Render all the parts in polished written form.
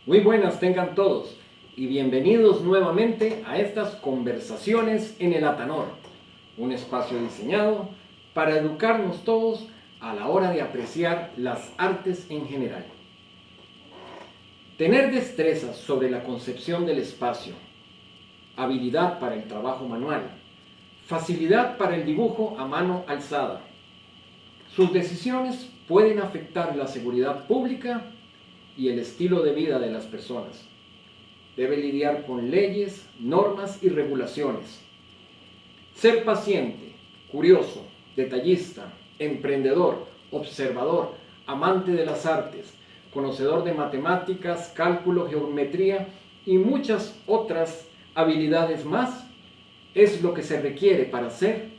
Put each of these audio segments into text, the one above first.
Muy buenas tengan todos y bienvenidos nuevamente a estas conversaciones en el Atanor, un espacio diseñado para educarnos todos a la hora de apreciar las artes en general. Tener destrezas sobre la concepción del espacio, habilidad para el trabajo manual, facilidad para el dibujo a mano alzada. Sus decisiones pueden afectar la seguridad pública y el estilo de vida de las personas. Debe lidiar con leyes, normas y regulaciones. Ser paciente, curioso, detallista, emprendedor, observador, amante de las artes, conocedor de matemáticas, cálculo, geometría y muchas otras habilidades más es lo que se requiere para ser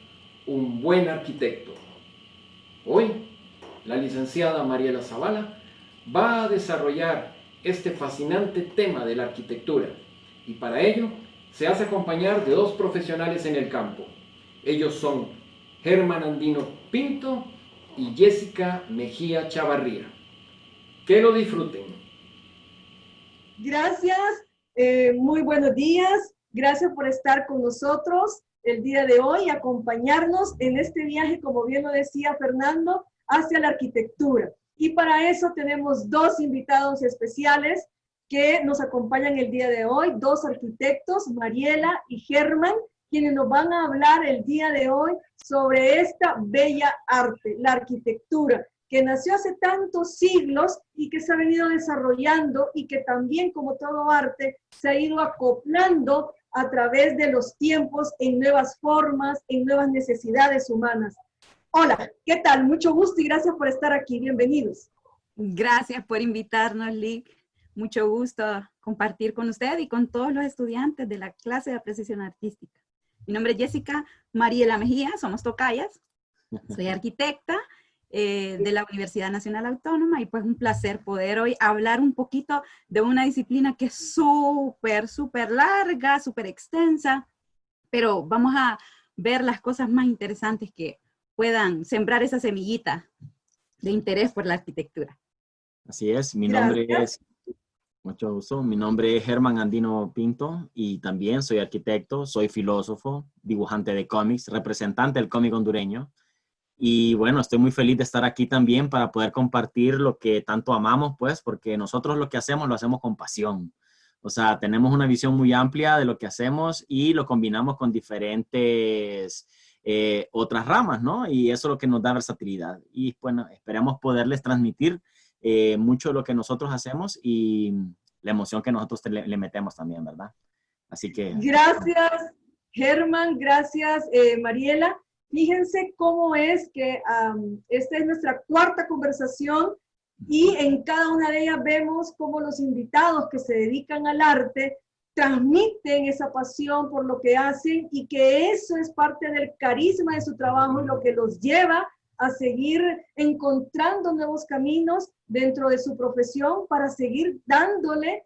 un buen arquitecto. Hoy, la licenciada Mariela Zavala va a desarrollar este fascinante tema de la arquitectura y para ello se hace acompañar de dos profesionales en el campo. Ellos son Germán Andino Pinto y Jessica Mejía Chavarría. Que lo disfruten. Gracias, muy buenos días. Gracias por estar con nosotros el día de hoy y acompañarnos en este viaje, como bien lo decía Fernando, hacia la arquitectura. Y para eso tenemos dos invitados especiales que nos acompañan el día de hoy, dos arquitectos, Mariela y Germán, quienes nos van a hablar el día de hoy sobre esta bella arte, la arquitectura, que nació hace tantos siglos y que se ha venido desarrollando y que también, como todo arte, se ha ido acoplando a través de los tiempos en nuevas formas, en nuevas necesidades humanas. Hola, ¿qué tal? Mucho gusto y gracias por estar aquí. Bienvenidos. Gracias por invitarnos, Lick. Mucho gusto compartir con usted y con todos los estudiantes de la clase de apreciación artística. Mi nombre es Jessica Mariela Mejía, somos tocayas. Soy arquitecta de la Universidad Nacional Autónoma y pues un placer poder hoy hablar un poquito de una disciplina que es súper larga, súper extensa, pero vamos a ver las cosas más interesantes que puedan sembrar esa semillita de interés por la arquitectura. Así es, mi nombre es, mucho gusto, mi nombre es Germán Andino Pinto y también soy arquitecto, soy filósofo, dibujante de cómics, representante del cómic hondureño. Y bueno, estoy muy feliz de estar aquí también para poder compartir lo que tanto amamos, pues, porque nosotros lo que hacemos lo hacemos con pasión. O sea, tenemos una visión muy amplia de lo que hacemos y lo combinamos con diferentes otras ramas, ¿no? Y eso es lo que nos da versatilidad. Y bueno, esperamos poderles transmitir mucho de lo que nosotros hacemos y la emoción que nosotros le metemos también, ¿verdad? Así que... Gracias, Germán. Gracias, Mariela. Fíjense cómo es que esta es nuestra cuarta conversación y en cada una de ellas vemos cómo los invitados que se dedican al arte transmiten esa pasión por lo que hacen y que eso es parte del carisma de su trabajo y lo que los lleva a seguir encontrando nuevos caminos dentro de su profesión para seguir dándole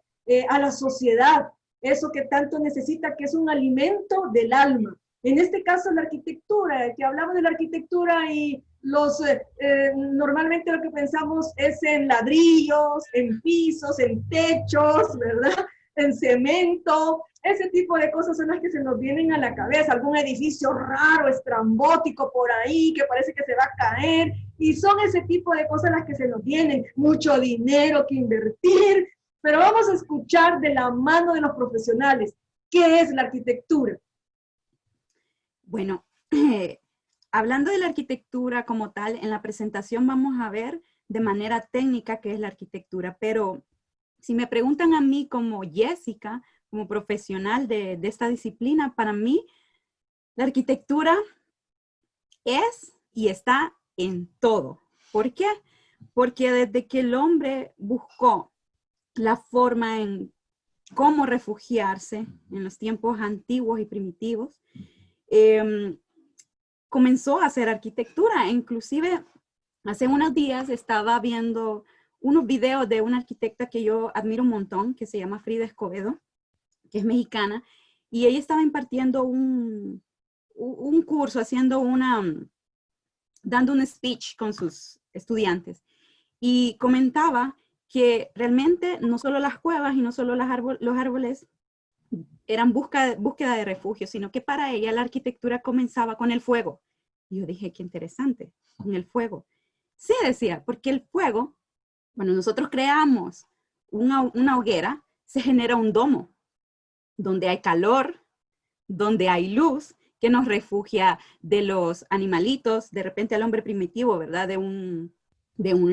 a la sociedad eso que tanto necesita, que es un alimento del alma. En este caso, la arquitectura, que hablamos de la arquitectura y normalmente lo que pensamos es en ladrillos, en pisos, en techos, ¿verdad? En cemento, ese tipo de cosas son las que se nos vienen a la cabeza, algún edificio raro, estrambótico por ahí, que parece que se va a caer, y son ese tipo de cosas las que se nos vienen, mucho dinero que invertir, pero vamos a escuchar de la mano de los profesionales, ¿qué es la arquitectura? Bueno, hablando de la arquitectura como tal, en la presentación vamos a ver de manera técnica qué es la arquitectura, pero si me preguntan a mí como Jessica, como profesional de esta disciplina, para mí la arquitectura es y está en todo. ¿Por qué? Porque desde que el hombre buscó la forma en cómo refugiarse en los tiempos antiguos y primitivos, comenzó a hacer arquitectura. Inclusive hace unos días estaba viendo unos videos de una arquitecta que yo admiro un montón, que se llama Frida Escobedo, que es mexicana, y ella estaba impartiendo un curso, dando un speech con sus estudiantes, y comentaba que realmente no solo las cuevas y no solo los árboles eran búsqueda de refugio, sino que para ella la arquitectura comenzaba con el fuego. Y yo dije, qué interesante, con el fuego. Sí, decía, porque el fuego, cuando nosotros creamos una hoguera, se genera un domo, donde hay calor, donde hay luz, que nos refugia de los animalitos, de repente al hombre primitivo, ¿verdad? De un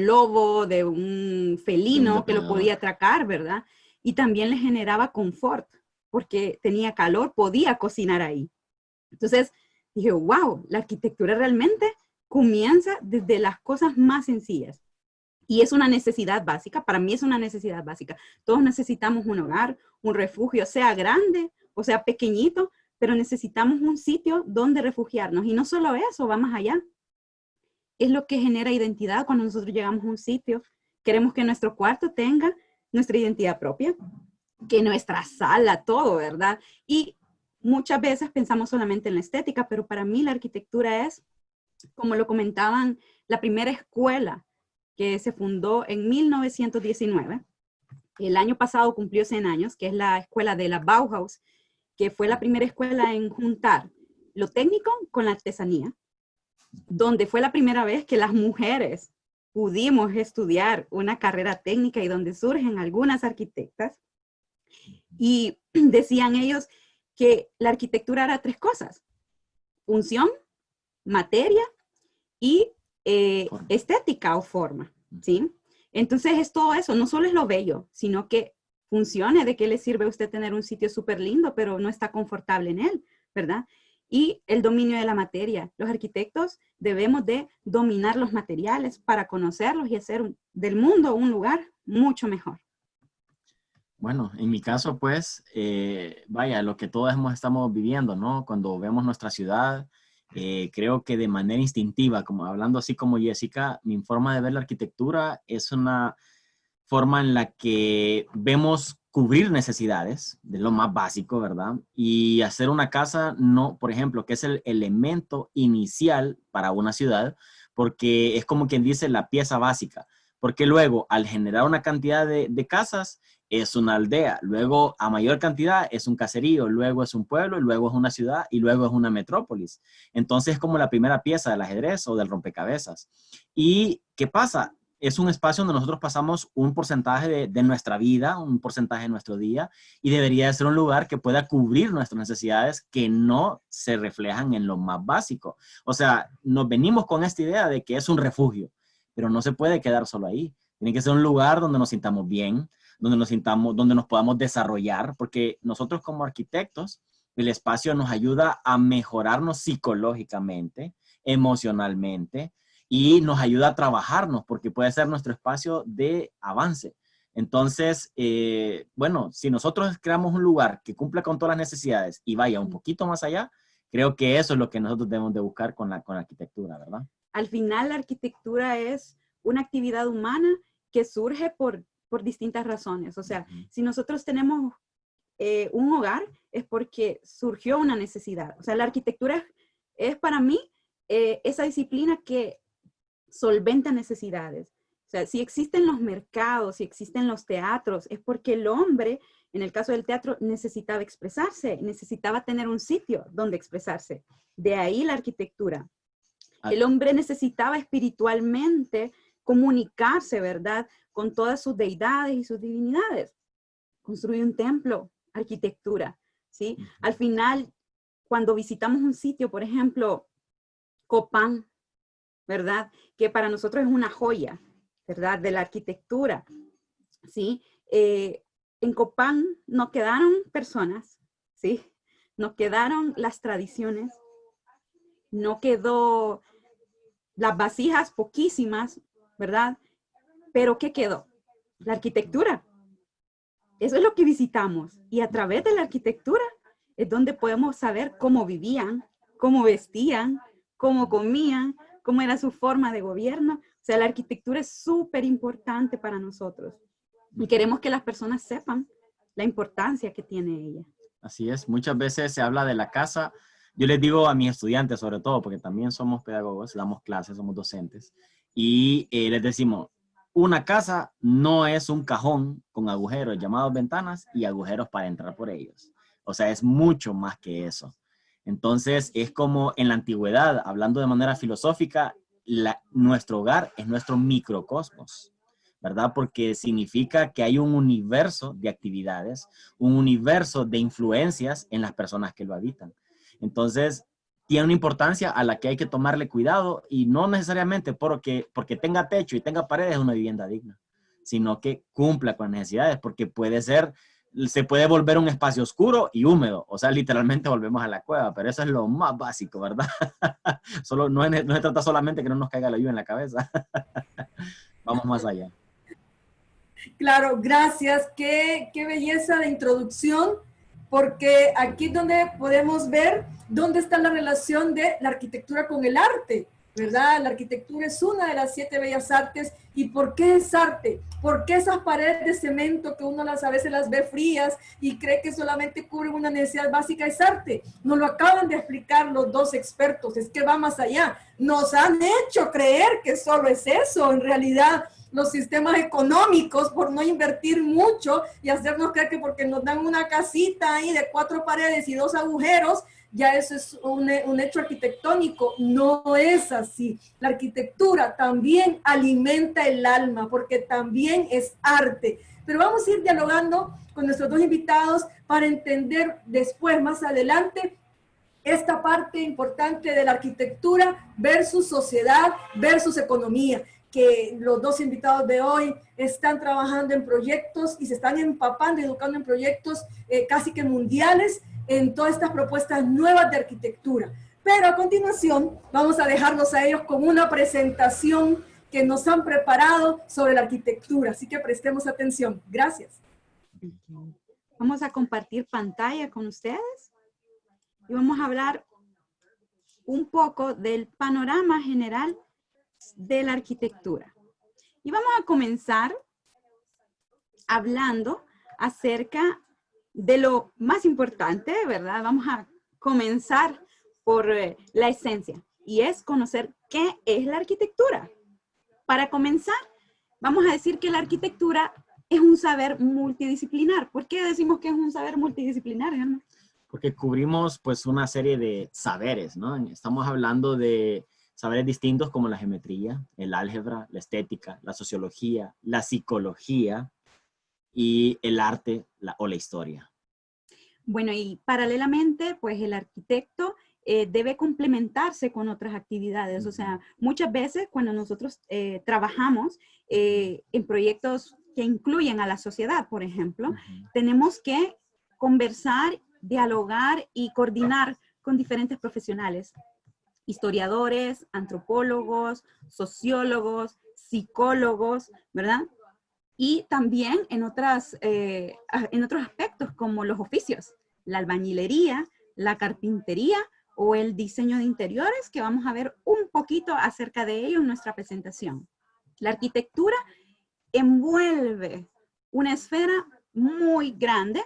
lobo, de un felino que lo podía atracar, ¿verdad? Y también le generaba confort, porque tenía calor, podía cocinar ahí. Entonces dije, wow, la arquitectura realmente comienza desde las cosas más sencillas. Y es una necesidad básica, para mí es una necesidad básica. Todos necesitamos un hogar, un refugio, sea grande o sea pequeñito, pero necesitamos un sitio donde refugiarnos. Y no solo eso, va más allá. Es lo que genera identidad cuando nosotros llegamos a un sitio. Queremos que nuestro cuarto tenga nuestra identidad propia, que nuestra sala, todo, ¿verdad? Y muchas veces pensamos solamente en la estética, pero para mí la arquitectura es, como lo comentaban, la primera escuela que se fundó en 1919. El año pasado cumplió 100 años, que es la escuela de la Bauhaus, que fue la primera escuela en juntar lo técnico con la artesanía, donde fue la primera vez que las mujeres pudimos estudiar una carrera técnica y donde surgen algunas arquitectas. Y decían ellos que la arquitectura era 3 cosas: función, materia y estética o forma, ¿sí? Entonces es todo eso, no solo es lo bello, sino que funcione. ¿De qué le sirve a usted tener un sitio súper lindo, pero no está confortable en él, verdad? Y el dominio de la materia. Los arquitectos debemos de dominar los materiales para conocerlos y hacer del mundo un lugar mucho mejor. Bueno, en mi caso, pues, vaya, lo que todos estamos viviendo, ¿no? Cuando vemos nuestra ciudad, creo que de manera instintiva, como hablando así como Jessica, mi forma de ver la arquitectura es una forma en la que vemos cubrir necesidades, de lo más básico, ¿verdad? Y hacer una casa, no, por ejemplo, que es el elemento inicial para una ciudad, porque es como quien dice la pieza básica, porque luego al generar una cantidad de casas, es una aldea, luego a mayor cantidad es un caserío, luego es un pueblo, y luego es una ciudad y luego es una metrópolis. Entonces es como la primera pieza del ajedrez o del rompecabezas. ¿Y qué pasa? Es un espacio donde nosotros pasamos un porcentaje de nuestra vida, un porcentaje de nuestro día, y debería de ser un lugar que pueda cubrir nuestras necesidades que no se reflejan en lo más básico. O sea, nos venimos con esta idea de que es un refugio, pero no se puede quedar solo ahí. Tiene que ser un lugar donde nos sintamos bien, donde nos podamos desarrollar, porque nosotros como arquitectos, el espacio nos ayuda a mejorarnos psicológicamente, emocionalmente, y nos ayuda a trabajarnos, porque puede ser nuestro espacio de avance. Entonces, bueno, si nosotros creamos un lugar que cumpla con todas las necesidades y vaya un poquito más allá, creo que eso es lo que nosotros debemos de buscar con la arquitectura, ¿verdad? Al final, la arquitectura es una actividad humana que surge por distintas razones. O sea, si nosotros tenemos un hogar, es porque surgió una necesidad. O sea, la arquitectura es para mí esa disciplina que solventa necesidades. O sea, si existen los mercados, si existen los teatros, es porque el hombre, en el caso del teatro, necesitaba expresarse, necesitaba tener un sitio donde expresarse. De ahí la arquitectura. El hombre necesitaba espiritualmente comunicarse, ¿verdad?, con todas sus deidades y sus divinidades. Construir un templo, arquitectura, ¿sí? Al final, cuando visitamos un sitio, por ejemplo, Copán, ¿verdad?, que para nosotros es una joya, ¿verdad?, de la arquitectura, ¿sí? En Copán no quedaron personas, ¿sí? No quedaron las tradiciones, no quedó las vasijas poquísimas, ¿verdad? Pero ¿qué quedó? La arquitectura. Eso es lo que visitamos. Y a través de la arquitectura es donde podemos saber cómo vivían, cómo vestían, cómo comían, cómo era su forma de gobierno. O sea, la arquitectura es súper importante para nosotros. Y queremos que las personas sepan la importancia que tiene ella. Así es. Muchas veces se habla de la casa. Yo les digo a mis estudiantes, sobre todo, porque también somos pedagogos, damos clases, somos docentes, y les decimos, una casa no es un cajón con agujeros llamados ventanas y agujeros para entrar por ellos. O sea, es mucho más que eso. Entonces, es como en la antigüedad, hablando de manera filosófica, nuestro hogar es nuestro microcosmos, ¿verdad? Porque significa que hay un universo de actividades, un universo de influencias en las personas que lo habitan. Entonces, tiene una importancia a la que hay que tomarle cuidado y no necesariamente porque tenga techo y tenga paredes es una vivienda digna, sino que cumpla con necesidades, porque se puede volver un espacio oscuro y húmedo, o sea, literalmente volvemos a la cueva, pero eso es lo más básico, ¿verdad? No se trata solamente que no nos caiga la lluvia en la cabeza. Vamos más allá. Claro, gracias. Qué belleza de introducción, porque aquí es donde podemos ver dónde está la relación de la arquitectura con el arte, ¿verdad? La arquitectura es una de las 7 bellas artes. ¿Y por qué es arte? ¿Por qué esas paredes de cemento que uno a veces las ve frías y cree que solamente cubren una necesidad básica es arte? Nos lo acaban de explicar los dos expertos, es que va más allá. Nos han hecho creer que solo es eso, en realidad los sistemas económicos, por no invertir mucho y hacernos creer que porque nos dan una casita ahí de 4 paredes y 2 agujeros, ya eso es un hecho arquitectónico. No es así. La arquitectura también alimenta el alma, porque también es arte. Pero vamos a ir dialogando con nuestros dos invitados para entender después, más adelante, esta parte importante de la arquitectura versus sociedad versus economía, que los dos invitados de hoy están trabajando en proyectos y se están empapando y educando en proyectos casi que mundiales en todas estas propuestas nuevas de arquitectura. Pero a continuación vamos a dejarlos a ellos con una presentación que nos han preparado sobre la arquitectura, así que prestemos atención. Gracias. Vamos a compartir pantalla con ustedes y vamos a hablar un poco del panorama general de la arquitectura. Y vamos a comenzar hablando acerca de lo más importante, ¿verdad? Vamos a comenzar por la esencia, y es conocer qué es la arquitectura. Para comenzar, vamos a decir que la arquitectura es un saber multidisciplinar. ¿Por qué decimos que es un saber multidisciplinar, Germán? Porque cubrimos pues una serie de saberes, ¿no? Estamos hablando de saberes distintos como la geometría, el álgebra, la estética, la sociología, la psicología y el arte o la historia. Bueno, y paralelamente, pues el arquitecto debe complementarse con otras actividades. O sea, muchas veces cuando nosotros trabajamos en proyectos que incluyen a la sociedad, por ejemplo, tenemos que conversar, dialogar y coordinar con diferentes profesionales. Historiadores, antropólogos, sociólogos, psicólogos, ¿verdad? Y también en otros aspectos como los oficios, la albañilería, la carpintería o el diseño de interiores, que vamos a ver un poquito acerca de ello en nuestra presentación. La arquitectura envuelve una esfera muy grande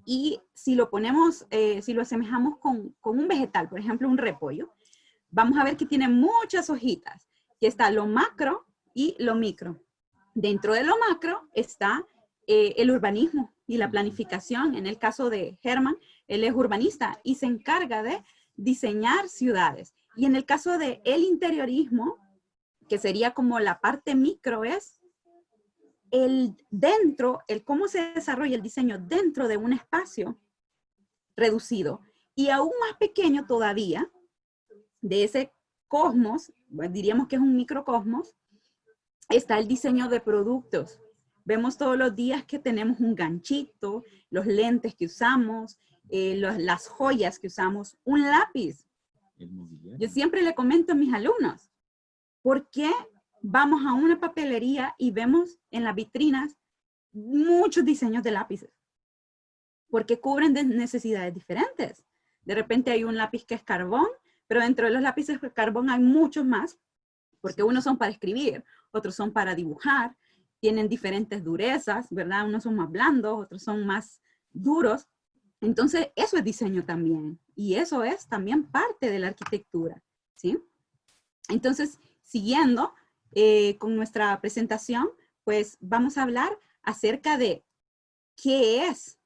y si lo ponemos, si lo asemejamos con un vegetal, por ejemplo un repollo, vamos a ver que tiene muchas hojitas, que está lo macro y lo micro. Dentro de lo macro está el urbanismo y la planificación. En el caso de Germán, él es urbanista y se encarga de diseñar ciudades. Y en el caso de el interiorismo, que sería como la parte micro, es el cómo se desarrolla el diseño dentro de un espacio reducido. Y aún más pequeño todavía, de ese cosmos, diríamos que es un microcosmos, está el diseño de productos. Vemos todos los días que tenemos un ganchito, los lentes que usamos, las joyas que usamos, un lápiz. Yo siempre le comento a mis alumnos, ¿por qué vamos a una papelería y vemos en las vitrinas muchos diseños de lápices? Porque cubren de necesidades diferentes. De repente hay un lápiz que es carbón, pero dentro de los lápices de carbón hay muchos más, porque unos son para escribir, otros son para dibujar, tienen diferentes durezas, ¿verdad? Unos son más blandos, otros son más duros. Entonces, eso es diseño también. Y eso es también parte de la arquitectura, ¿sí? Entonces, siguiendo, con nuestra presentación, pues vamos a hablar acerca de qué es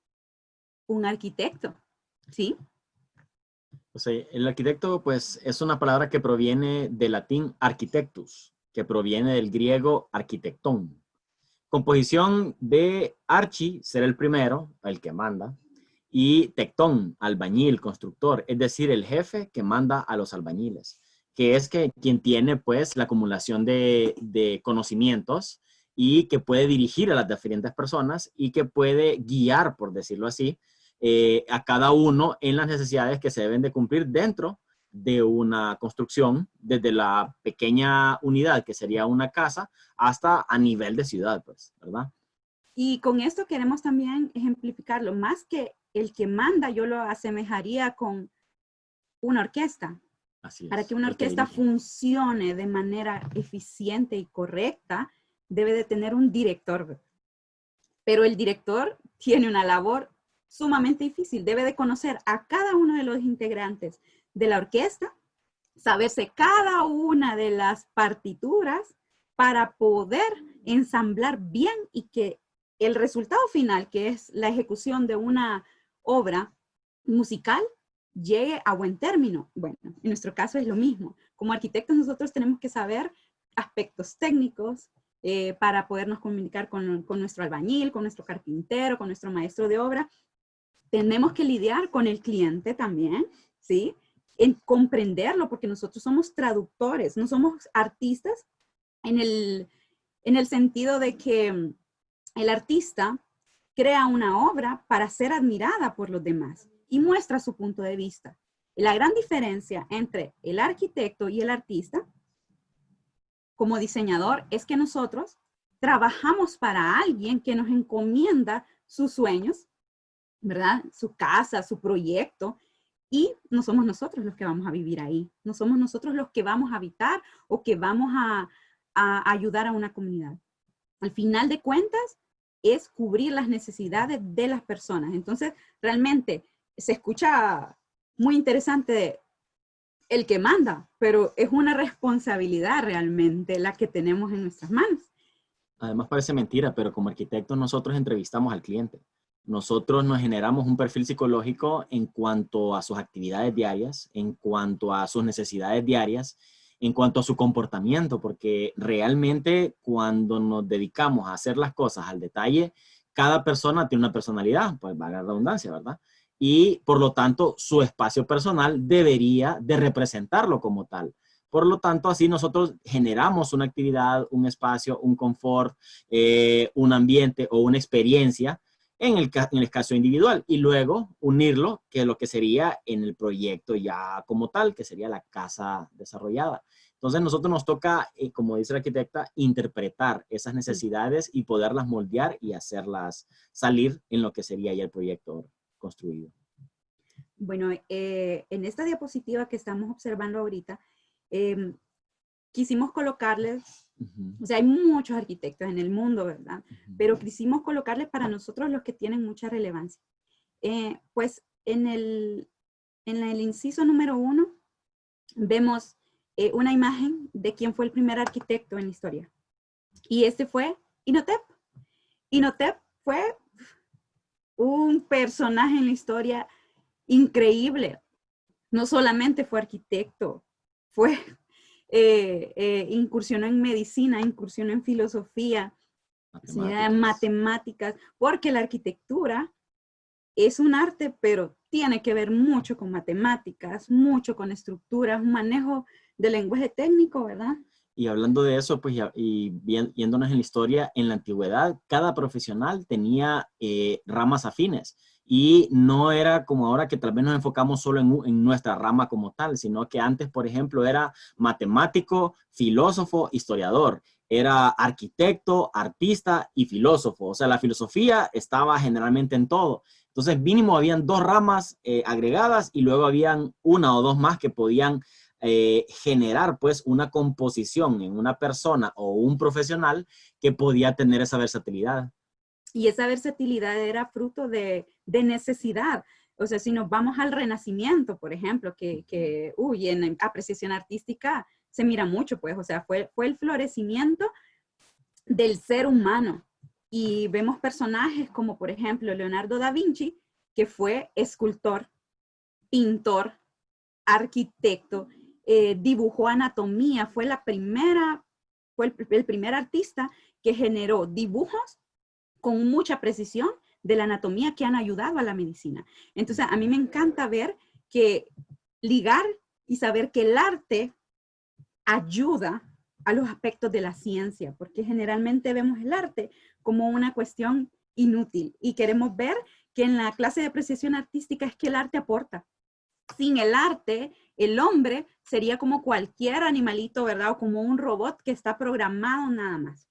un arquitecto, ¿sí? O sea, el arquitecto, pues, es una palabra que proviene del latín architectus, que proviene del griego arquitectón. Composición de archi, ser el primero, el que manda, y tectón, albañil, constructor, es decir, el jefe que manda a los albañiles, que es quien tiene, pues, la acumulación de conocimientos y que puede dirigir a las diferentes personas y que puede guiar, por decirlo así, a cada uno en las necesidades que se deben de cumplir dentro de una construcción, desde la pequeña unidad que sería una casa hasta a nivel de ciudad, pues, ¿verdad? Y con esto queremos también ejemplificarlo, más que el que manda, yo lo asemejaría con una orquesta. Así es. Para que una orquesta funcione de manera eficiente y correcta, debe de tener un director. Pero el director tiene una labor sumamente difícil. Debe de conocer a cada uno de los integrantes de la orquesta, saberse cada una de las partituras para poder ensamblar bien y que el resultado final, que es la ejecución de una obra musical, llegue a buen término. Bueno, en nuestro caso es lo mismo. Como arquitectos nosotros tenemos que saber aspectos técnicos para podernos comunicar con nuestro albañil, con nuestro carpintero, con nuestro maestro de obra. Tenemos que lidiar con el cliente también, ¿sí? En comprenderlo, porque nosotros somos traductores, no somos artistas en el sentido de que el artista crea una obra para ser admirada por los demás y muestra su punto de vista. La gran diferencia entre el arquitecto y el artista como diseñador es que nosotros trabajamos para alguien que nos encomienda sus sueños, ¿verdad? Su casa, su proyecto, y no somos nosotros los que vamos a vivir ahí. No somos nosotros los que vamos a habitar o que vamos a ayudar a una comunidad. Al final de cuentas, es cubrir las necesidades de las personas. Entonces, realmente se escucha muy interesante el que manda, pero es una responsabilidad realmente la que tenemos en nuestras manos. Además parece mentira, pero como arquitectos nosotros entrevistamos al cliente. Nosotros nos generamos un perfil psicológico en cuanto a sus actividades diarias, en cuanto a sus necesidades diarias, en cuanto a su comportamiento, porque realmente cuando nos dedicamos a hacer las cosas al detalle, cada persona tiene una personalidad, pues valga la redundancia, ¿verdad? Y por lo tanto, su espacio personal debería de representarlo como tal. Por lo tanto, así nosotros generamos una actividad, un espacio, un confort, un ambiente o una experiencia en el caso individual y luego unirlo, que es lo que sería en el proyecto ya como tal, que sería la casa desarrollada. Entonces, nosotros nos toca, como dice la arquitecta, interpretar esas necesidades y poderlas moldear y hacerlas salir en lo que sería ya el proyecto construido. Bueno, en esta diapositiva que estamos observando ahorita, quisimos colocarles, o sea, hay muchos arquitectos en el mundo, ¿verdad? Pero quisimos colocarles para nosotros los que tienen mucha relevancia. Pues en el inciso número 1 vemos una imagen de quién fue el primer arquitecto en la historia. Y este fue Imhotep. Imhotep fue un personaje en la historia increíble. No solamente fue arquitecto, incursionó en medicina, incursionó en filosofía, matemáticas, porque la arquitectura es un arte, pero tiene que ver mucho con matemáticas, mucho con estructuras, un manejo de lenguaje técnico, ¿verdad? Y hablando de eso, pues, yéndonos en la historia, en la antigüedad, cada profesional tenía ramas afines. Y no era como ahora que tal vez nos enfocamos solo en nuestra rama como tal, sino que antes, por ejemplo, era matemático, filósofo, historiador. Era arquitecto, artista y filósofo. O sea, la filosofía estaba generalmente en todo. Entonces, mínimo habían 2 ramas agregadas y luego habían 1 o 2 más que podían generar pues una composición en una persona o un profesional que podía tener esa versatilidad. Y esa versatilidad era fruto de necesidad. O sea, si nos vamos al Renacimiento, por ejemplo, en apreciación artística se mira mucho, pues, o sea, fue el florecimiento del ser humano. Y vemos personajes como, por ejemplo, Leonardo da Vinci, que fue escultor, pintor, arquitecto, dibujó anatomía, fue el primer artista que generó dibujos con mucha precisión de la anatomía que han ayudado a la medicina. Entonces, a mí me encanta ver que ligar y saber que el arte ayuda a los aspectos de la ciencia, porque generalmente vemos el arte como una cuestión inútil y queremos ver que en la clase de apreciación artística es que el arte aporta. Sin el arte, el hombre sería como cualquier animalito, ¿verdad? O como un robot que está programado nada más.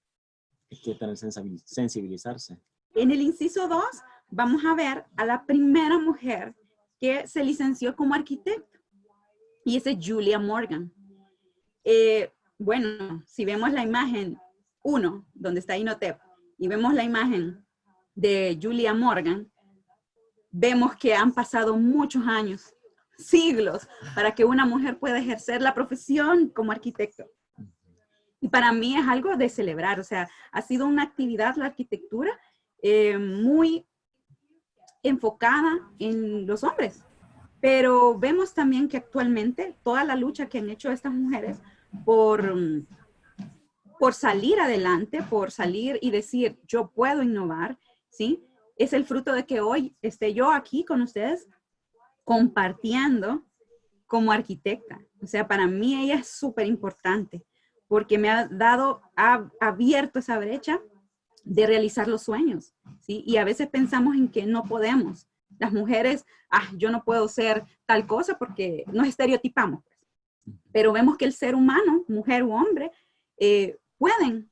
Hay que tener sensibilizarse. En el inciso 2 vamos a ver a la primera mujer que se licenció como arquitecta y esa es Julia Morgan. Bueno, si vemos la imagen 1, donde está Imhotep, y vemos la imagen de Julia Morgan, vemos que han pasado muchos años, siglos, para que una mujer pueda ejercer la profesión como arquitecto. Y para mí es algo de celebrar, o sea, ha sido una actividad, la arquitectura, muy enfocada en los hombres. Pero vemos también que actualmente toda la lucha que han hecho estas mujeres por salir adelante, por salir y decir, yo puedo innovar, ¿sí? Es el fruto de que hoy esté yo aquí con ustedes compartiendo como arquitecta. O sea, para mí ella es súper importante porque me ha abierto esa brecha de realizar los sueños, ¿sí? Y a veces pensamos en que no podemos. Las mujeres, yo no puedo ser tal cosa porque nos estereotipamos. Pero vemos que el ser humano, mujer u hombre, pueden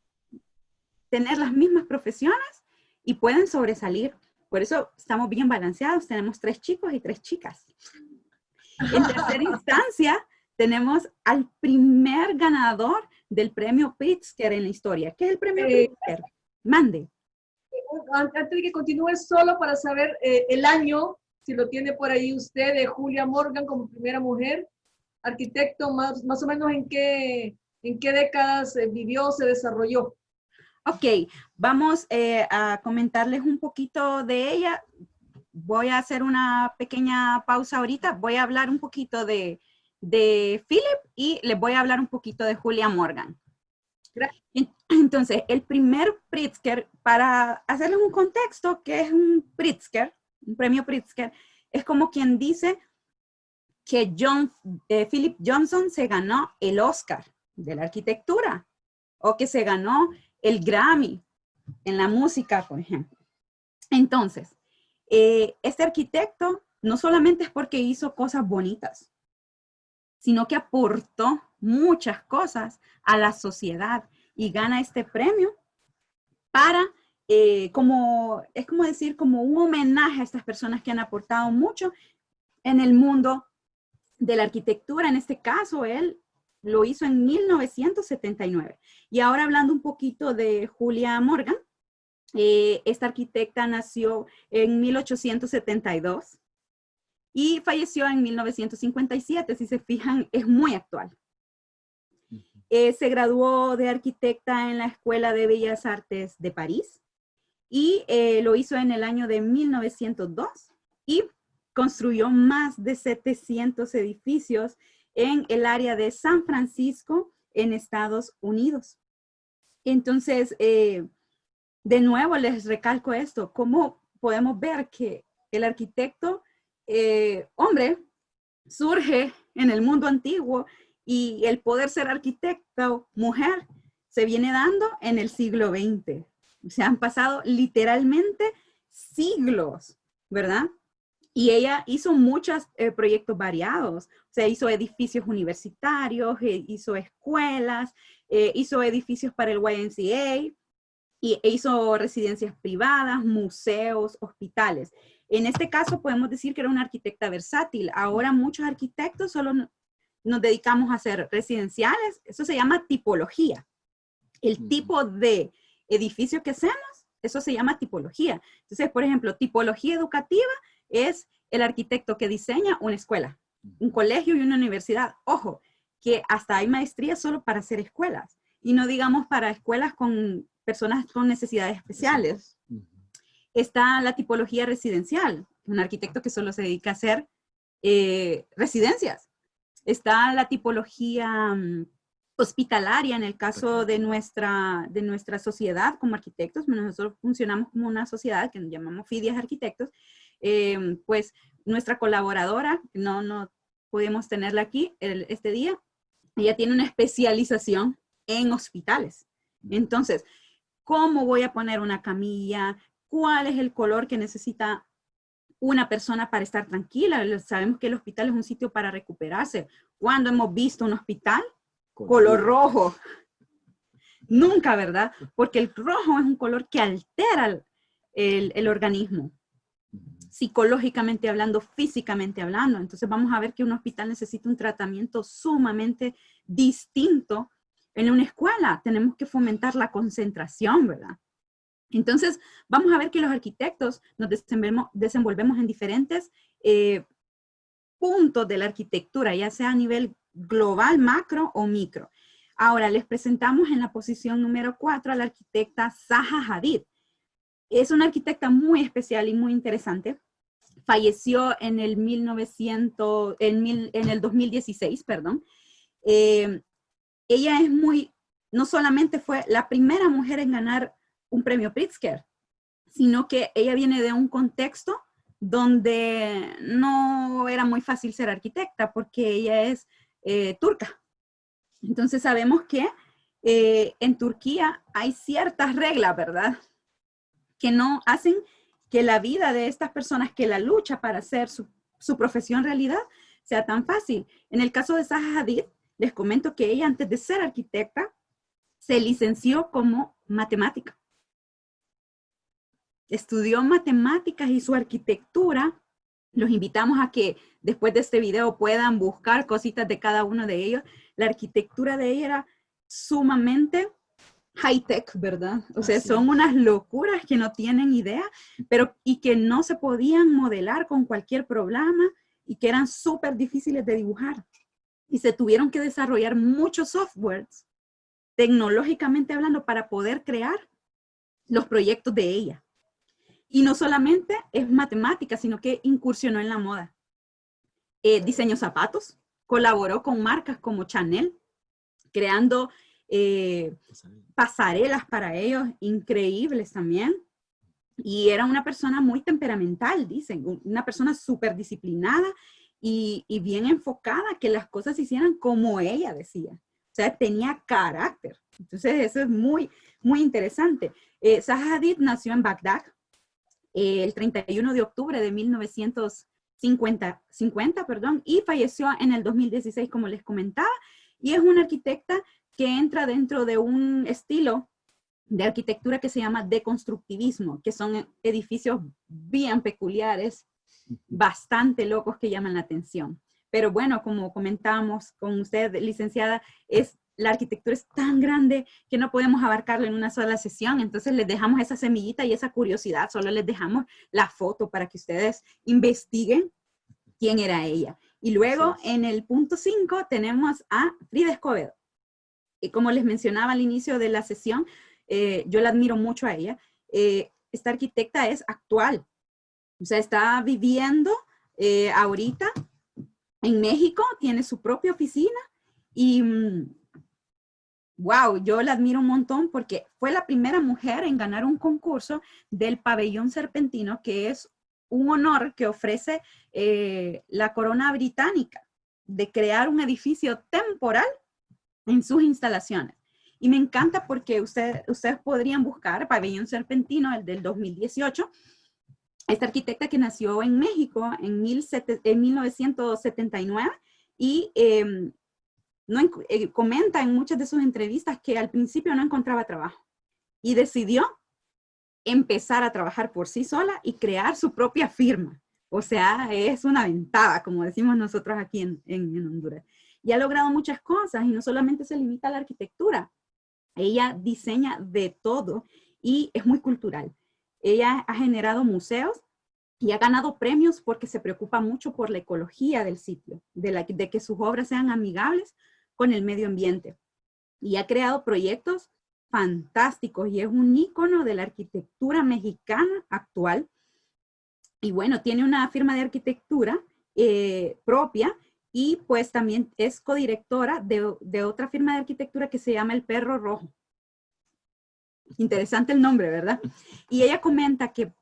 tener las mismas profesiones y pueden sobresalir. Por eso estamos bien balanceados. Tenemos 3 chicos y 3 chicas. En tercera instancia, tenemos al primer ganador del premio Pritzker en la historia. ¿Qué es el premio Pritzker? Mande. Antes de que continúe, solo para saber el año, si lo tiene por ahí usted, de Julia Morgan como primera mujer, arquitecto, más o menos en qué décadas vivió, se desarrolló. Ok, vamos a comentarles un poquito de ella. Voy a hacer una pequeña pausa ahorita. Voy a hablar un poquito de Philip y les voy a hablar un poquito de Julia Morgan. Gracias. Entonces, el primer Pritzker, para hacerles un contexto, ¿qué es un Pritzker? Un premio Pritzker, es como quien dice que Philip Johnson se ganó el Oscar de la arquitectura o que se ganó el Grammy en la música, por ejemplo. Entonces, este arquitecto no solamente es porque hizo cosas bonitas, sino que aportó muchas cosas a la sociedad y gana este premio para, es como un homenaje a estas personas que han aportado mucho en el mundo de la arquitectura. En este caso, él lo hizo en 1979. Y ahora hablando un poquito de Julia Morgan, esta arquitecta nació en 1872 y falleció en 1957. Si se fijan, es muy actual. Se graduó de arquitecta en la Escuela de Bellas Artes de París y lo hizo en el año de 1902 y construyó más de 700 edificios en el área de San Francisco, en Estados Unidos. Entonces, de nuevo les recalco esto, cómo podemos ver que el arquitecto, hombre, surge en el mundo antiguo y el poder ser arquitecto, mujer, se viene dando en el siglo XX. Se han pasado literalmente siglos, ¿verdad? Y ella hizo muchos proyectos variados. O sea, hizo edificios universitarios, hizo escuelas, hizo edificios para el YMCA, e hizo residencias privadas, museos, hospitales. En este caso podemos decir que era una arquitecta versátil. Ahora muchos arquitectos solo nos dedicamos a hacer residenciales. Eso se llama tipología. El tipo de edificio que hacemos, eso se llama tipología. Entonces, por ejemplo, tipología educativa es el arquitecto que diseña una escuela, un colegio y una universidad. Ojo, que hasta hay maestrías solo para hacer escuelas, y no digamos para escuelas con personas con necesidades especiales. Está la tipología residencial, un arquitecto que solo se dedica a hacer residencias. Está la tipología hospitalaria en el caso de nuestra sociedad como arquitectos. Nosotros funcionamos como una sociedad que nos llamamos Fidias Arquitectos. Pues nuestra colaboradora, no podemos tenerla aquí este día, ella tiene una especialización en hospitales. Entonces, ¿cómo voy a poner una camilla? ¿Cuál es el color que necesita una persona para estar tranquila? Sabemos que el hospital es un sitio para recuperarse. ¿Cuándo hemos visto un hospital color rojo? Nunca, ¿verdad? Porque el rojo es un color que altera el organismo, psicológicamente hablando, físicamente hablando. Entonces vamos a ver que un hospital necesita un tratamiento sumamente distinto. En una escuela tenemos que fomentar la concentración, ¿verdad? Entonces vamos a ver que los arquitectos nos desenvolvemos en diferentes puntos de la arquitectura, ya sea a nivel global, macro o micro. Ahora les presentamos en la posición número 4 a la arquitecta Zaha Hadid. Es una arquitecta muy especial y muy interesante. Falleció en el 2016, perdón. Ella es no solamente fue la primera mujer en ganar un premio Pritzker, sino que ella viene de un contexto donde no era muy fácil ser arquitecta porque ella es turca. Entonces sabemos que en Turquía hay ciertas reglas, ¿verdad?, que no hacen que la vida de estas personas, que la lucha para hacer su profesión realidad, sea tan fácil. En el caso de Zaha Hadid, les comento que ella, antes de ser arquitecta, se licenció como matemática. Estudió matemáticas y su arquitectura. Los invitamos a que después de este video puedan buscar cositas de cada uno de ellos. La arquitectura de ella era sumamente high-tech, ¿verdad? O sea, son unas locuras que no tienen idea, y que no se podían modelar con cualquier programa y que eran súper difíciles de dibujar. Y se tuvieron que desarrollar muchos softwares, tecnológicamente hablando, para poder crear los proyectos de ella. Y no solamente es matemática, sino que incursionó en la moda. Diseñó zapatos, colaboró con marcas como Chanel, creando pasarelas para ellos, increíbles también. Y era una persona muy temperamental, dicen, una persona súper disciplinada y bien enfocada, que las cosas se hicieran como ella decía. O sea, tenía carácter. Entonces, eso es muy, muy interesante. Zaha Hadid nació en Bagdad el 31 de octubre de 1950, y falleció en el 2016, como les comentaba. Y es una arquitecta que entra dentro de un estilo de arquitectura que se llama deconstructivismo, que son edificios bien peculiares, bastante locos, que llaman la atención. Pero bueno, como comentábamos con usted, licenciada, la arquitectura es tan grande que no podemos abarcarlo en una sola sesión. Entonces les dejamos esa semillita y esa curiosidad, solo les dejamos la foto para que ustedes investiguen quién era ella. Y luego en el punto 5 tenemos a Frida Escobedo. Y como les mencionaba al inicio de la sesión, yo la admiro mucho a ella. Esta arquitecta es actual, o sea, está viviendo ahorita en México, tiene su propia oficina y wow, yo la admiro un montón porque fue la primera mujer en ganar un concurso del Pabellón Serpentino, que es un honor que ofrece la corona británica de crear un edificio temporal en sus instalaciones. Y me encanta porque ustedes podrían buscar Pabellón Serpentino, el del 2018, esta arquitecta que nació en México en 1979 y comenta en muchas de sus entrevistas que al principio no encontraba trabajo y decidió empezar a trabajar por sí sola y crear su propia firma. O sea, es una ventada, como decimos nosotros aquí en Honduras. Y ha logrado muchas cosas y no solamente se limita a la arquitectura. Ella diseña de todo y es muy cultural. Ella ha generado museos y ha ganado premios porque se preocupa mucho por la ecología del sitio, de que sus obras sean amigables con el medio ambiente. Y ha creado proyectos fantásticos y es un ícono de la arquitectura mexicana actual. Y bueno, tiene una firma de arquitectura propia y pues también es codirectora de otra firma de arquitectura que se llama El Perro Rojo. Interesante el nombre, ¿verdad? Y ella comenta que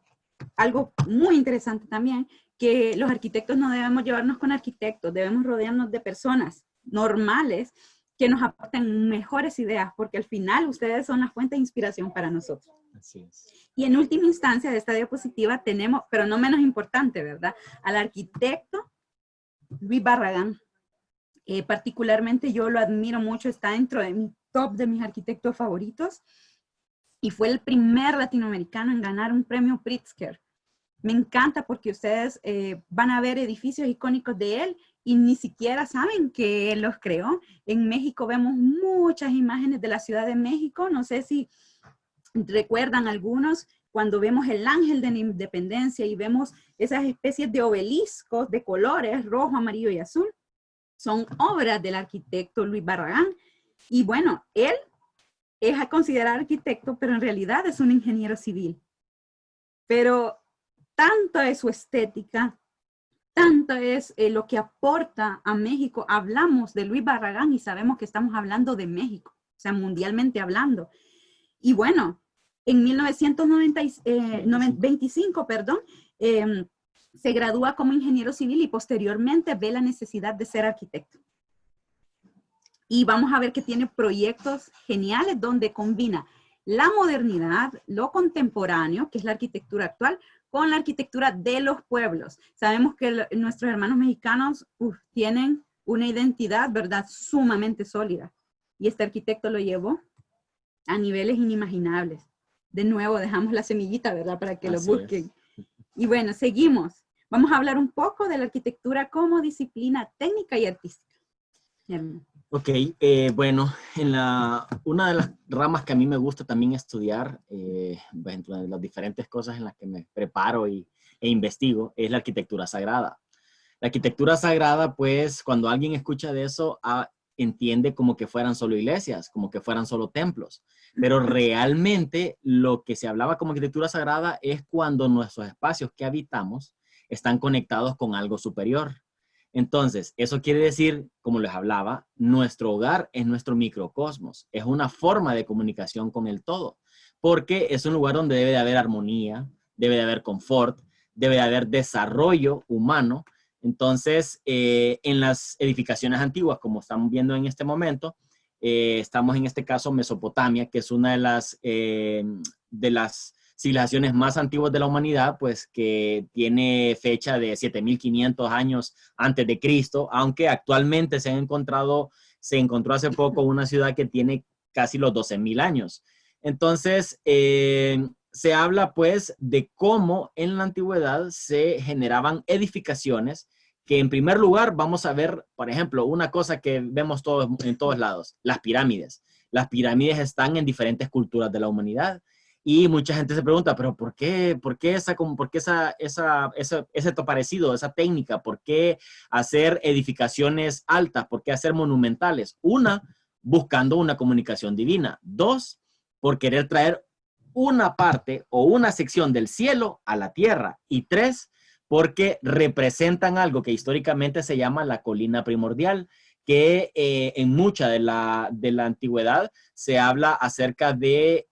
algo muy interesante también, que los arquitectos no debemos llevarnos con arquitectos, debemos rodearnos de personas normales que nos aporten mejores ideas, porque al final ustedes son la fuente de inspiración para nosotros. Así es. Y en última instancia de esta diapositiva tenemos, pero no menos importante, ¿verdad?, al arquitecto Luis Barragán. Particularmente yo lo admiro mucho, está dentro de mi top de mis arquitectos favoritos y fue el primer latinoamericano en ganar un premio Pritzker. Me encanta porque ustedes van a ver edificios icónicos de él y ni siquiera saben que él los creó. En México vemos muchas imágenes de la Ciudad de México, no sé si recuerdan algunos, cuando vemos el Ángel de la Independencia y vemos esas especies de obeliscos de colores, rojo, amarillo y azul, son obras del arquitecto Luis Barragán. Y bueno, él es considerado arquitecto, pero en realidad es un ingeniero civil. Pero tanto es su estética, tanto es lo que aporta a México. Hablamos de Luis Barragán y sabemos que estamos hablando de México, o sea, mundialmente hablando. Y bueno, en 1925, se gradúa como ingeniero civil y posteriormente ve la necesidad de ser arquitecto. Y vamos a ver que tiene proyectos geniales donde combina la modernidad, lo contemporáneo, que es la arquitectura actual, con la arquitectura de los pueblos. Sabemos que nuestros hermanos mexicanos tienen una identidad, ¿verdad?, sumamente sólida. Y este arquitecto lo llevó a niveles inimaginables. De nuevo, dejamos la semillita, ¿verdad?, para que lo busquen. Y bueno, seguimos. Vamos a hablar un poco de la arquitectura como disciplina técnica y artística. Ok, bueno, una de las ramas que a mí me gusta también estudiar, dentro de las diferentes cosas en las que me preparo e investigo, es la arquitectura sagrada. La arquitectura sagrada, pues, cuando alguien escucha de eso, entiende como que fueran solo iglesias, como que fueran solo templos. Pero realmente lo que se hablaba como arquitectura sagrada es cuando nuestros espacios que habitamos están conectados con algo superior. Entonces, eso quiere decir, como les hablaba, nuestro hogar es nuestro microcosmos. Es una forma de comunicación con el todo, porque es un lugar donde debe de haber armonía, debe de haber confort, debe de haber desarrollo humano. Entonces, en las edificaciones antiguas, como estamos viendo en este momento, estamos en este caso Mesopotamia, que es una de las civilizaciones más antiguas de la humanidad, pues que tiene fecha de 7500 años antes de Cristo, aunque actualmente se encontró hace poco una ciudad que tiene casi los 12,000 años. Entonces, se habla pues de cómo en la antigüedad se generaban edificaciones que en primer lugar vamos a ver, por ejemplo, una cosa que vemos en todos lados, las pirámides. Las pirámides están en diferentes culturas de la humanidad. Y mucha gente se pregunta, pero ¿por qué ese parecido, esa técnica? ¿Por qué hacer edificaciones altas? ¿Por qué hacer monumentales? Una, buscando una comunicación divina. Dos, por querer traer una parte o una sección del cielo a la tierra. Y tres, porque representan algo que históricamente se llama la colina primordial, que en mucha de la antigüedad se habla acerca de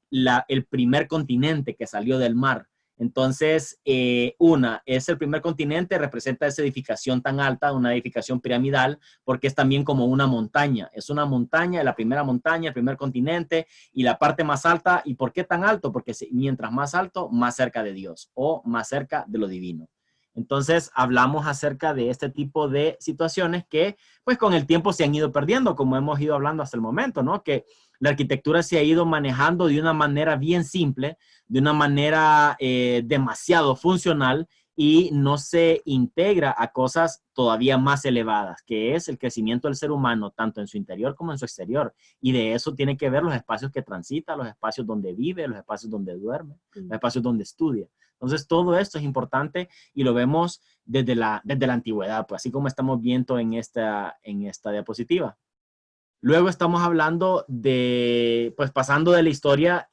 el primer continente que salió del mar. Entonces, es el primer continente, representa esa edificación tan alta, una edificación piramidal, porque es también como una montaña. Es una montaña, la primera montaña, el primer continente, y la parte más alta. ¿Y por qué tan alto? Porque mientras más alto, más cerca de Dios, o más cerca de lo divino. Entonces, hablamos acerca de este tipo de situaciones que, pues, con el tiempo se han ido perdiendo, como hemos ido hablando hasta el momento, ¿no? Que la arquitectura se ha ido manejando de una manera bien simple, de una manera demasiado funcional y no se integra a cosas todavía más elevadas, que es el crecimiento del ser humano, tanto en su interior como en su exterior. Y de eso tiene que ver los espacios que transita, los espacios donde vive, los espacios donde duerme, los espacios donde estudia. Entonces, todo esto es importante y lo vemos desde la antigüedad, pues así como estamos viendo en esta diapositiva. Luego estamos hablando de, pues pasando de la historia,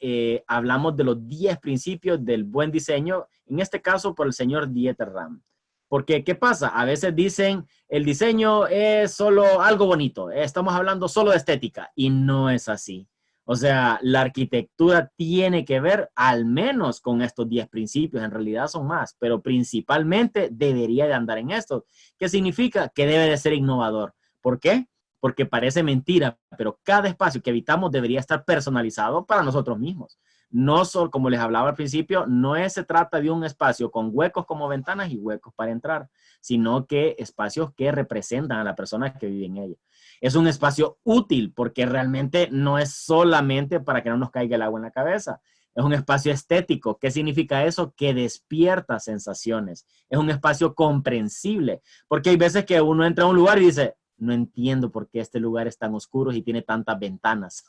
hablamos de los 10 principios del buen diseño, en este caso por el señor Dieter Rams. Porque, ¿qué pasa? A veces dicen, el diseño es solo algo bonito, estamos hablando solo de estética, y no es así. O sea, la arquitectura tiene que ver al menos con estos 10 principios, en realidad son más, pero principalmente debería de andar en esto. ¿Qué significa? Que debe de ser innovador. ¿Por qué? Porque parece mentira, pero cada espacio que habitamos debería estar personalizado para nosotros mismos. No solo, como les hablaba al principio, se trata de un espacio con huecos como ventanas y huecos para entrar, sino que espacios que representan a la persona que vive en ella. Es un espacio útil porque realmente no es solamente para que no nos caiga el agua en la cabeza. Es un espacio estético. ¿Qué significa eso? Que despierta sensaciones. Es un espacio comprensible, porque hay veces que uno entra a un lugar y dice, no entiendo por qué este lugar es tan oscuro y tiene tantas ventanas.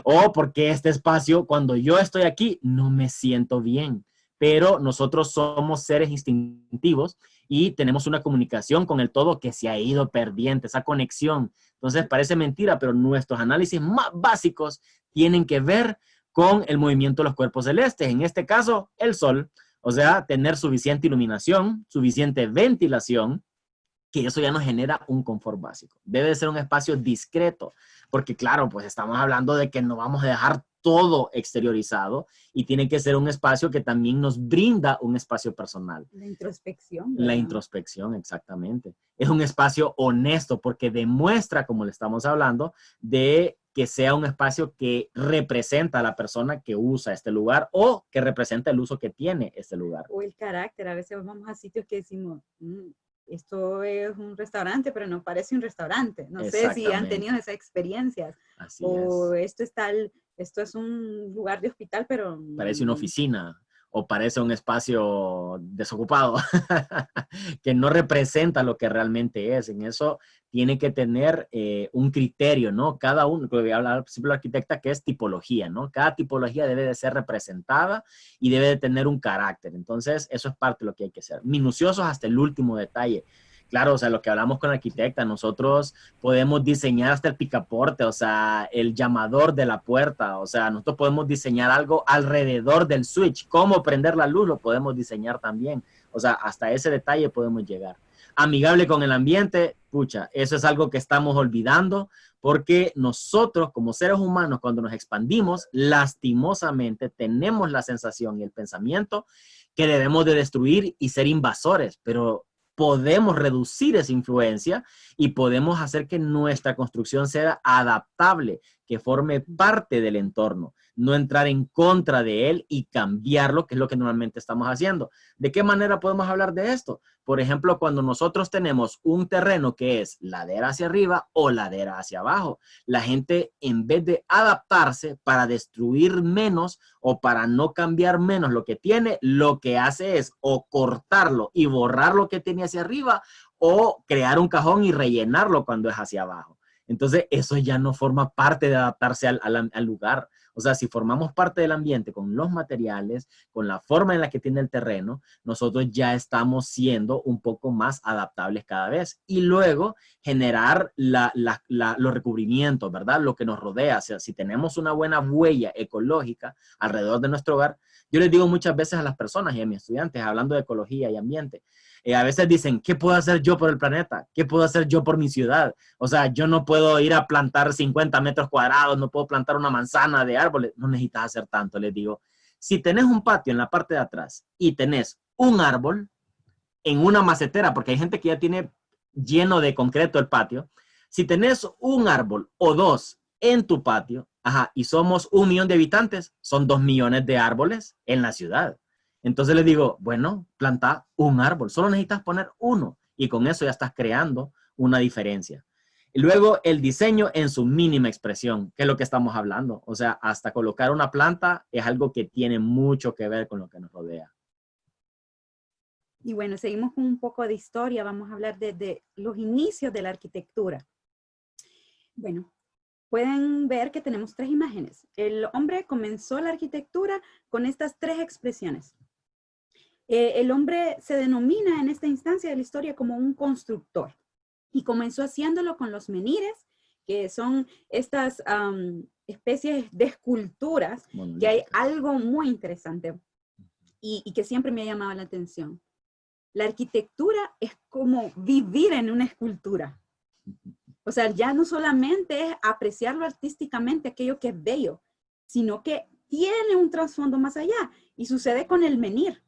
O porque este espacio, cuando yo estoy aquí, no me siento bien. Pero nosotros somos seres instintivos y tenemos una comunicación con el todo que se ha ido perdiendo, esa conexión. Entonces parece mentira, pero nuestros análisis más básicos tienen que ver con el movimiento de los cuerpos celestes. En este caso, el sol. O sea, tener suficiente iluminación, suficiente ventilación, que eso ya nos genera un confort básico. Debe de ser un espacio discreto, porque claro, pues estamos hablando de que no vamos a dejar todo exteriorizado y tiene que ser un espacio que también nos brinda un espacio personal. La introspección, ¿verdad? La introspección, exactamente. Es un espacio honesto porque demuestra, como le estamos hablando, de que sea un espacio que representa a la persona que usa este lugar o que representa el uso que tiene este lugar. O el carácter. A veces vamos a sitios que decimos, esto es un restaurante, pero no parece un restaurante. No sé si han tenido esas experiencias. Así o es. Esto es un lugar de hospital, pero... Parece una oficina o parece un espacio desocupado que no representa lo que realmente es. En eso tiene que tener un criterio, ¿no? Cada uno, lo que habla al principio la arquitecta, que es tipología, ¿no? Cada tipología debe de ser representada y debe de tener un carácter. Entonces, eso es parte de lo que hay que hacer. Minuciosos hasta el último detalle. Claro, o sea, lo que hablamos con la arquitecta, nosotros podemos diseñar hasta el picaporte, o sea, el llamador de la puerta, o sea, nosotros podemos diseñar algo alrededor del switch, cómo prender la luz lo podemos diseñar también, o sea, hasta ese detalle podemos llegar. Amigable con el ambiente, pucha, eso es algo que estamos olvidando porque nosotros como seres humanos cuando nos expandimos, lastimosamente tenemos la sensación y el pensamiento que debemos de destruir y ser invasores, pero podemos reducir esa influencia y podemos hacer que nuestra construcción sea adaptable, que forme parte del entorno, no entrar en contra de él y cambiarlo, que es lo que normalmente estamos haciendo. ¿De qué manera podemos hablar de esto? Por ejemplo, cuando nosotros tenemos un terreno que es ladera hacia arriba o ladera hacia abajo, la gente en vez de adaptarse para destruir menos o para no cambiar menos lo que tiene, lo que hace es o cortarlo y borrar lo que tiene hacia arriba o crear un cajón y rellenarlo cuando es hacia abajo. Entonces, eso ya no forma parte de adaptarse al lugar. O sea, si formamos parte del ambiente con los materiales, con la forma en la que tiene el terreno, nosotros ya estamos siendo un poco más adaptables cada vez. Y luego generar los recubrimientos, ¿verdad? Lo que nos rodea. O sea, si tenemos una buena huella ecológica alrededor de nuestro hogar, yo les digo muchas veces a las personas y a mis estudiantes, hablando de ecología y ambiente, a veces dicen, ¿qué puedo hacer yo por el planeta? ¿Qué puedo hacer yo por mi ciudad? O sea, yo no puedo ir a plantar 50 metros cuadrados, no puedo plantar una manzana de árboles. No necesitas hacer tanto, les digo. Si tenés un patio en la parte de atrás y tenés un árbol en una macetera, porque hay gente que ya tiene lleno de concreto el patio, si tenés un árbol o dos en tu patio, y somos 1 millón de habitantes, son 2 millones de árboles en la ciudad. Entonces les digo, bueno, planta un árbol, solo necesitas poner uno y con eso ya estás creando una diferencia. Y luego el diseño en su mínima expresión, que es lo que estamos hablando. O sea, hasta colocar una planta es algo que tiene mucho que ver con lo que nos rodea. Y bueno, seguimos con un poco de historia. Vamos a hablar de los inicios de la arquitectura. Bueno, pueden ver que tenemos 3 imágenes. El hombre comenzó la arquitectura con estas 3 expresiones. El hombre se denomina en esta instancia de la historia como un constructor y comenzó haciéndolo con los menires, que son estas especies de esculturas, que hay algo muy interesante y que siempre me ha llamado la atención. La arquitectura es como vivir en una escultura. O sea, ya no solamente es apreciarlo artísticamente, aquello que es bello, sino que tiene un trasfondo más allá. Y sucede con el menhir,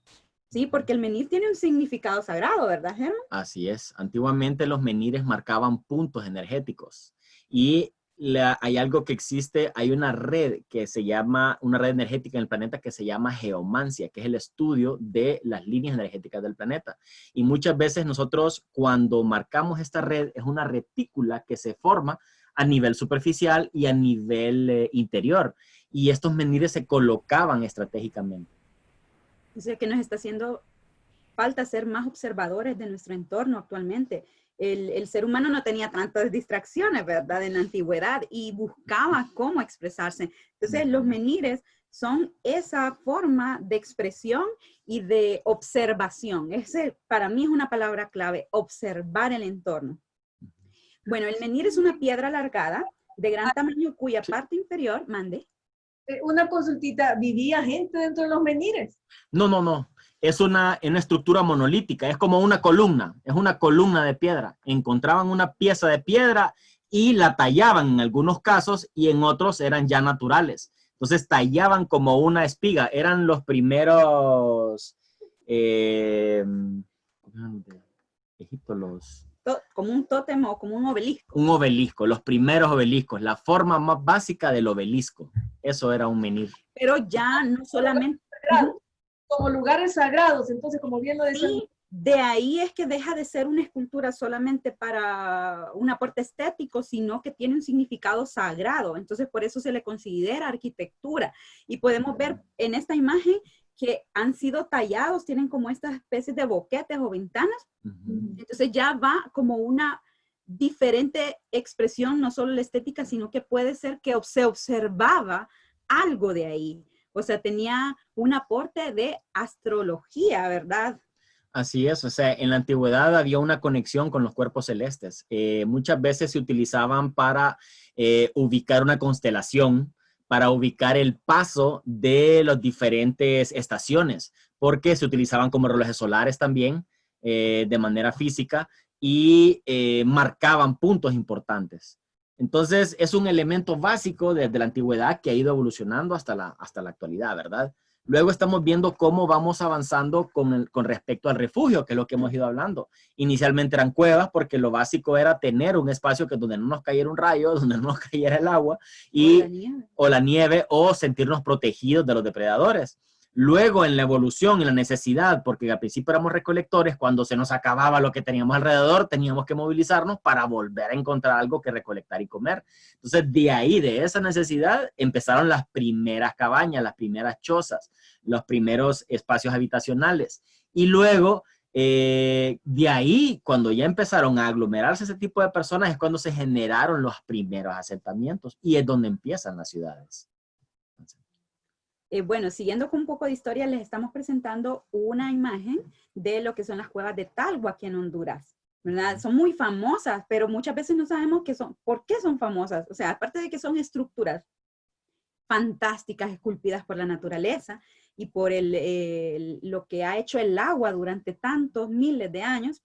¿sí? Porque el menhir tiene un significado sagrado, ¿verdad, Germán? Así es. Antiguamente los menhires marcaban puntos energéticos. Y hay algo que existe, hay una red que se llama, una red energética en el planeta que se llama geomancia, que es el estudio de las líneas energéticas del planeta. Y muchas veces nosotros cuando marcamos esta red, es una retícula que se forma a nivel superficial y a nivel interior. Y estos menhires se colocaban estratégicamente. O sea, que nos está haciendo falta ser más observadores de nuestro entorno actualmente. El ser humano no tenía tantas distracciones, ¿verdad? En la antigüedad y buscaba cómo expresarse. Entonces, los menhires son esa forma de expresión y de observación. Ese, para mí, es una palabra clave, observar el entorno. Bueno, el menhir es una piedra alargada de gran tamaño cuya parte inferior, mande. Una consultita, ¿vivía gente dentro de los menhires? No, no, no. Es una estructura monolítica, es como una columna, es una columna de piedra. Encontraban una pieza de piedra y la tallaban en algunos casos y en otros eran ya naturales. Entonces tallaban como una espiga, eran los primeros, Egipto, como un tótem o como un obelisco. Un obelisco, los primeros obeliscos, la forma más básica del obelisco. Eso era un menhir. Pero ya no solamente... Como lugares sagrados, entonces, como bien lo decía. Sí, de ahí es que deja de ser una escultura solamente para un aporte estético, sino que tiene un significado sagrado. Entonces, por eso se le considera arquitectura. Y podemos ver en esta imagen que han sido tallados, tienen como estas especies de boquetes o ventanas. Entonces ya va como una diferente expresión, no solo la estética, sino que puede ser que se observaba algo de ahí. O sea, tenía un aporte de astrología, ¿verdad? Así es, o sea, en la antigüedad había una conexión con los cuerpos celestes. Muchas veces se utilizaban para ubicar una constelación, para ubicar el paso de las diferentes estaciones, porque se utilizaban como relojes solares también, de manera física, y marcaban puntos importantes. Entonces, es un elemento básico desde la antigüedad que ha ido evolucionando hasta la actualidad, ¿verdad? Luego estamos viendo cómo vamos avanzando con respecto al refugio, que es lo que hemos ido hablando. Inicialmente eran cuevas porque lo básico era tener un espacio donde no nos cayera un rayo, donde no nos cayera el agua o la nieve, o sentirnos protegidos de los depredadores. Luego en la evolución, en la necesidad, porque al principio éramos recolectores, cuando se nos acababa lo que teníamos alrededor, teníamos que movilizarnos para volver a encontrar algo que recolectar y comer. Entonces de ahí, de esa necesidad, empezaron las primeras cabañas, las primeras chozas, los primeros espacios habitacionales. Y luego, de ahí, cuando ya empezaron a aglomerarse ese tipo de personas, es cuando se generaron los primeros asentamientos y es donde empiezan las ciudades. Bueno, siguiendo con un poco de historia, les estamos presentando una imagen de lo que son las cuevas de Talgua aquí en Honduras, ¿verdad? Son muy famosas, pero muchas veces no sabemos por qué son famosas. O sea, aparte de que son estructuras fantásticas, esculpidas por la naturaleza y por lo que ha hecho el agua durante tantos miles de años,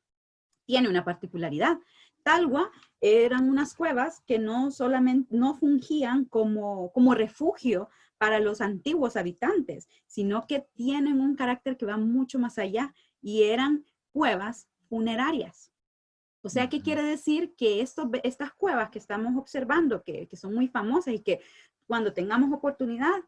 tiene una particularidad. Talgua eran unas cuevas que no fungían como refugio para los antiguos habitantes, sino que tienen un carácter que va mucho más allá y eran cuevas funerarias. O sea, ¿qué quiere decir? Que estas cuevas que estamos observando, que son muy famosas y que cuando tengamos oportunidad,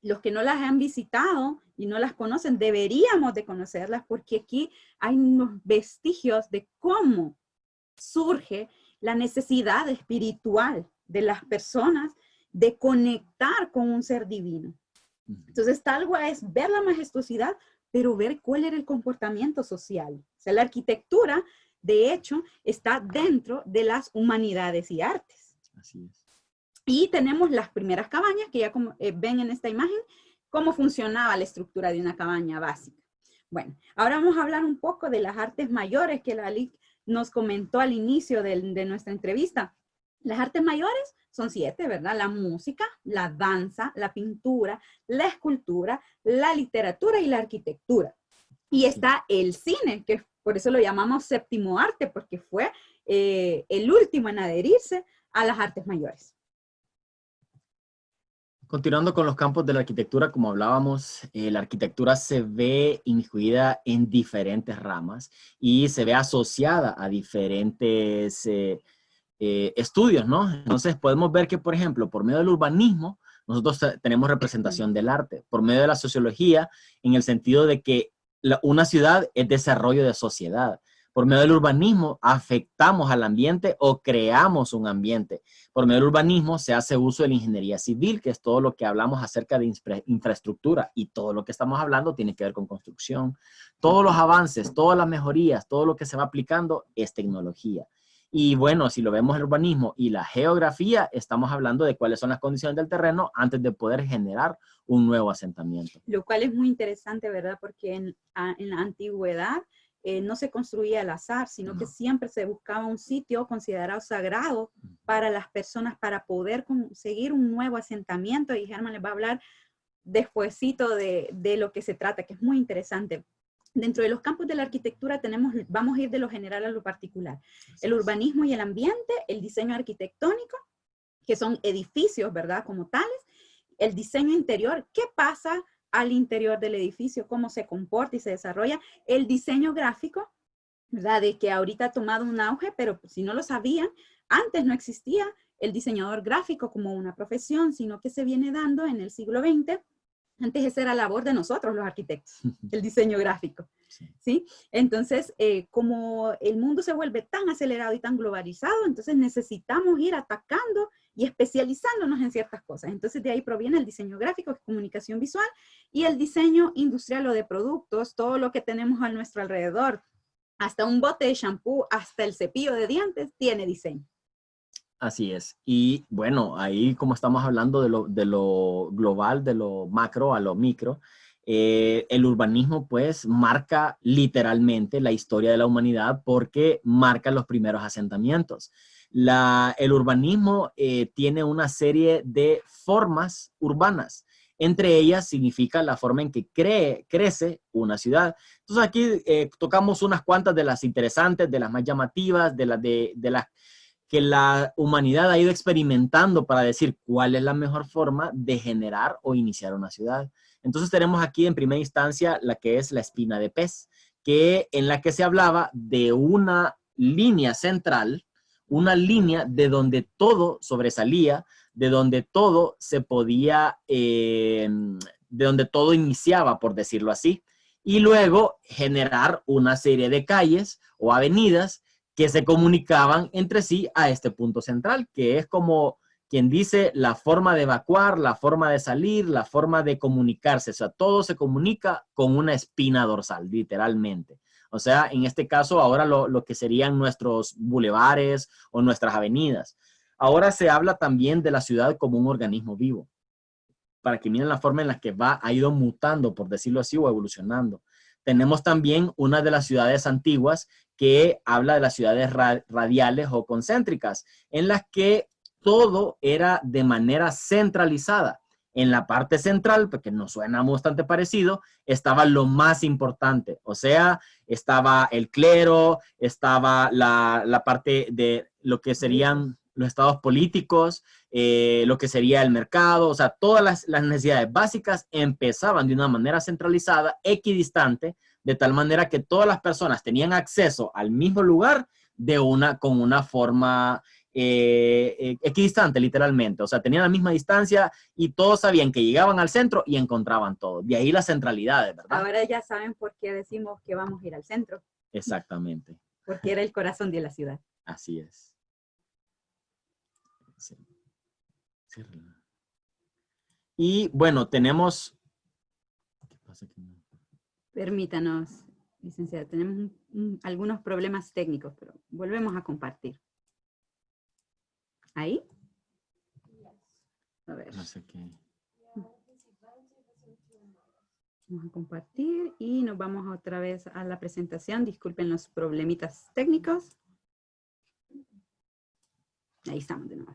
los que no las han visitado y no las conocen, deberíamos de conocerlas porque aquí hay unos vestigios de cómo surge la necesidad espiritual de las personas de conectar con un ser divino. Entonces, Talgua es ver la majestuosidad, pero ver cuál era el comportamiento social. O sea, la arquitectura, de hecho, está dentro de las humanidades y artes. Así es. Y tenemos las primeras cabañas, que ya ven en esta imagen, cómo funcionaba la estructura de una cabaña básica. Bueno, ahora vamos a hablar un poco de las artes mayores que la LIC nos comentó al inicio de nuestra entrevista. Las artes mayores son 7, ¿verdad? La música, la danza, la pintura, la escultura, la literatura y la arquitectura. Y está el cine, que por eso lo llamamos séptimo arte, porque fue el último en adherirse a las artes mayores. Continuando con los campos de la arquitectura, como hablábamos, la arquitectura se ve incluida en diferentes ramas y se ve asociada a diferentes estudios, ¿no? Entonces podemos ver que, por ejemplo, por medio del urbanismo, nosotros tenemos representación del arte. Por medio de la sociología, en el sentido de que una ciudad es desarrollo de sociedad. Por medio del urbanismo, afectamos al ambiente o creamos un ambiente. Por medio del urbanismo se hace uso de la ingeniería civil, que es todo lo que hablamos acerca de infraestructura, y todo lo que estamos hablando tiene que ver con construcción. Todos los avances, todas las mejorías, todo lo que se va aplicando es tecnología. Y bueno, si lo vemos el urbanismo y la geografía, estamos hablando de cuáles son las condiciones del terreno antes de poder generar un nuevo asentamiento. Lo cual es muy interesante, ¿verdad? Porque en la antigüedad no se construía al azar, sino que siempre se buscaba un sitio considerado sagrado para las personas para poder conseguir un nuevo asentamiento. Y Germán les va a hablar despuesito de lo que se trata, que es muy interesante. Dentro de los campos de la arquitectura vamos a ir de lo general a lo particular. El urbanismo y el ambiente, el diseño arquitectónico, que son edificios, ¿verdad? Como tales. El diseño interior, ¿qué pasa al interior del edificio? ¿Cómo se comporta y se desarrolla? El diseño gráfico, ¿verdad? De que ahorita ha tomado un auge, pero si no lo sabían, antes no existía el diseñador gráfico como una profesión, sino que se viene dando en el siglo XX. Antes esa era labor de nosotros los arquitectos, el diseño gráfico, ¿sí? Entonces, como el mundo se vuelve tan acelerado y tan globalizado, entonces necesitamos ir atacando y especializándonos en ciertas cosas. Entonces de ahí proviene el diseño gráfico, que es comunicación visual, y el diseño industrial o de productos, todo lo que tenemos a nuestro alrededor, hasta un bote de shampoo, hasta el cepillo de dientes, tiene diseño. Así es. Y bueno, ahí como estamos hablando de lo global, de lo macro a lo micro, el urbanismo pues marca literalmente la historia de la humanidad porque marca los primeros asentamientos. El urbanismo tiene una serie de formas urbanas. Entre ellas significa la forma en que crece una ciudad. Entonces aquí tocamos unas cuantas de las interesantes, de las más llamativas, de las que la humanidad ha ido experimentando para decir cuál es la mejor forma de generar o iniciar una ciudad. Entonces tenemos aquí en primera instancia la que es la espina de pez, en la que se hablaba de una línea central, una línea de donde todo sobresalía, de donde todo se podía, de donde todo iniciaba, por decirlo así, y luego generar una serie de calles o avenidas que se comunicaban entre sí a este punto central, que es como quien dice la forma de evacuar, la forma de salir, la forma de comunicarse. O sea, todo se comunica con una espina dorsal, literalmente. O sea, en este caso, ahora lo que serían nuestros bulevares o nuestras avenidas. Ahora se habla también de la ciudad como un organismo vivo, para que miren la forma en la que ha ido mutando, por decirlo así, o evolucionando. Tenemos también una de las ciudades antiguas que habla de las ciudades radiales o concéntricas, en las que todo era de manera centralizada. En la parte central, porque nos suena bastante parecido, estaba lo más importante. O sea, estaba el clero, estaba la parte de lo que serían los estados políticos, lo que sería el mercado, o sea, todas las necesidades básicas empezaban de una manera centralizada, equidistante, de tal manera que todas las personas tenían acceso al mismo lugar con una forma equidistante, literalmente. O sea, tenían la misma distancia y todos sabían que llegaban al centro y encontraban todo. De ahí la centralidad, ¿verdad? Ahora ya saben por qué decimos que vamos a ir al centro. Exactamente. Porque era el corazón de la ciudad. Así es. Sí. Y bueno, tenemos... ¿Qué pasa aquí? Permítanos, licenciada, tenemos algunos problemas técnicos, pero volvemos a compartir. ¿Ahí? A ver. No sé qué. Vamos a compartir y nos vamos otra vez a la presentación. Disculpen los problemitas técnicos. Ahí estamos de nuevo.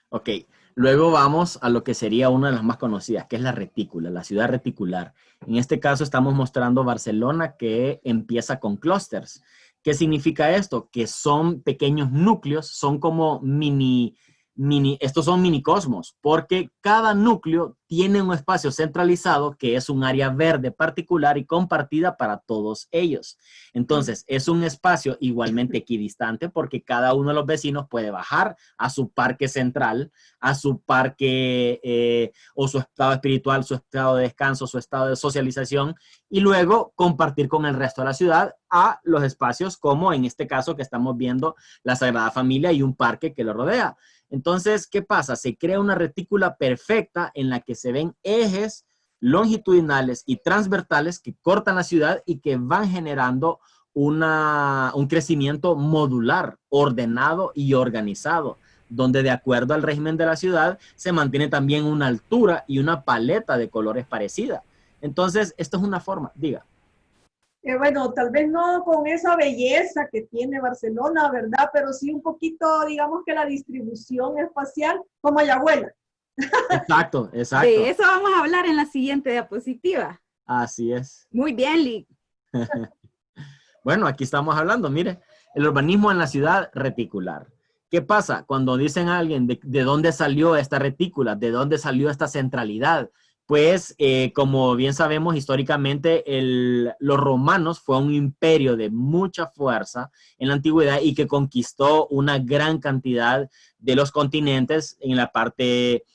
Ok, luego vamos a lo que sería una de las más conocidas, que es la retícula, la ciudad reticular. En este caso estamos mostrando Barcelona, que empieza con clústeres. ¿Qué significa esto? Que son pequeños núcleos, son como estos son minicosmos, porque cada núcleo tiene un espacio centralizado que es un área verde particular y compartida para todos ellos. Entonces, es un espacio igualmente equidistante porque cada uno de los vecinos puede bajar a su parque central, a su parque o su estado espiritual, su estado de descanso, su estado de socialización, y luego compartir con el resto de la ciudad a los espacios como en este caso que estamos viendo la Sagrada Familia y un parque que lo rodea. Entonces, ¿qué pasa? Se crea una retícula perfecta en la que se ven ejes longitudinales y transversales que cortan la ciudad y que van generando un crecimiento modular, ordenado y organizado, donde de acuerdo al régimen de la ciudad se mantiene también una altura y una paleta de colores parecida. Entonces, esto es una forma, diga. Bueno, tal vez no con esa belleza que tiene Barcelona, ¿verdad? Pero sí un poquito, digamos que la distribución espacial como Ayahuela. Exacto, exacto. De eso vamos a hablar en la siguiente diapositiva. Así es. Muy bien, Lick. Bueno, aquí estamos hablando, mire, el urbanismo en la ciudad reticular. ¿Qué pasa cuando dicen a alguien de dónde salió esta retícula, de dónde salió esta centralidad? Pues, como bien sabemos históricamente, los romanos fue un imperio de mucha fuerza en la antigüedad y que conquistó una gran cantidad de los continentes en la parte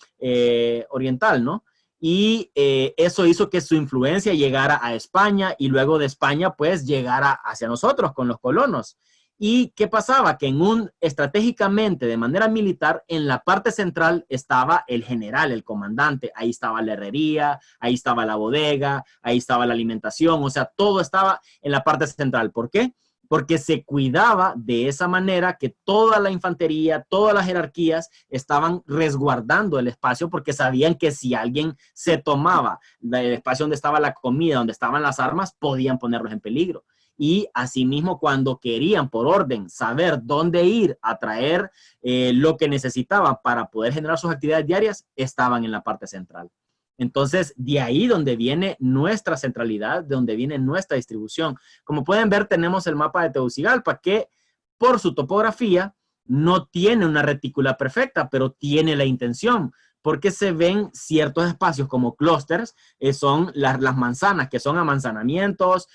oriental, ¿no? Y eso hizo que su influencia llegara a España y luego de España, pues, llegara hacia nosotros con los colonos. ¿Y qué pasaba? Que estratégicamente, de manera militar, en la parte central estaba el general, el comandante. Ahí estaba la herrería, ahí estaba la bodega, ahí estaba la alimentación. O sea, todo estaba en la parte central. ¿Por qué? Porque se cuidaba de esa manera que toda la infantería, todas las jerarquías estaban resguardando el espacio porque sabían que si alguien se tomaba el espacio donde estaba la comida, donde estaban las armas, podían ponerlos en peligro. Y asimismo, cuando querían por orden saber dónde ir a traer lo que necesitaban para poder generar sus actividades diarias, estaban en la parte central. Entonces, de ahí donde viene nuestra centralidad, de donde viene nuestra distribución. Como pueden ver, tenemos el mapa de Tegucigalpa, que por su topografía no tiene una retícula perfecta, pero tiene la intención, porque se ven ciertos espacios como clústeres, son las manzanas, que son amanzanamientos,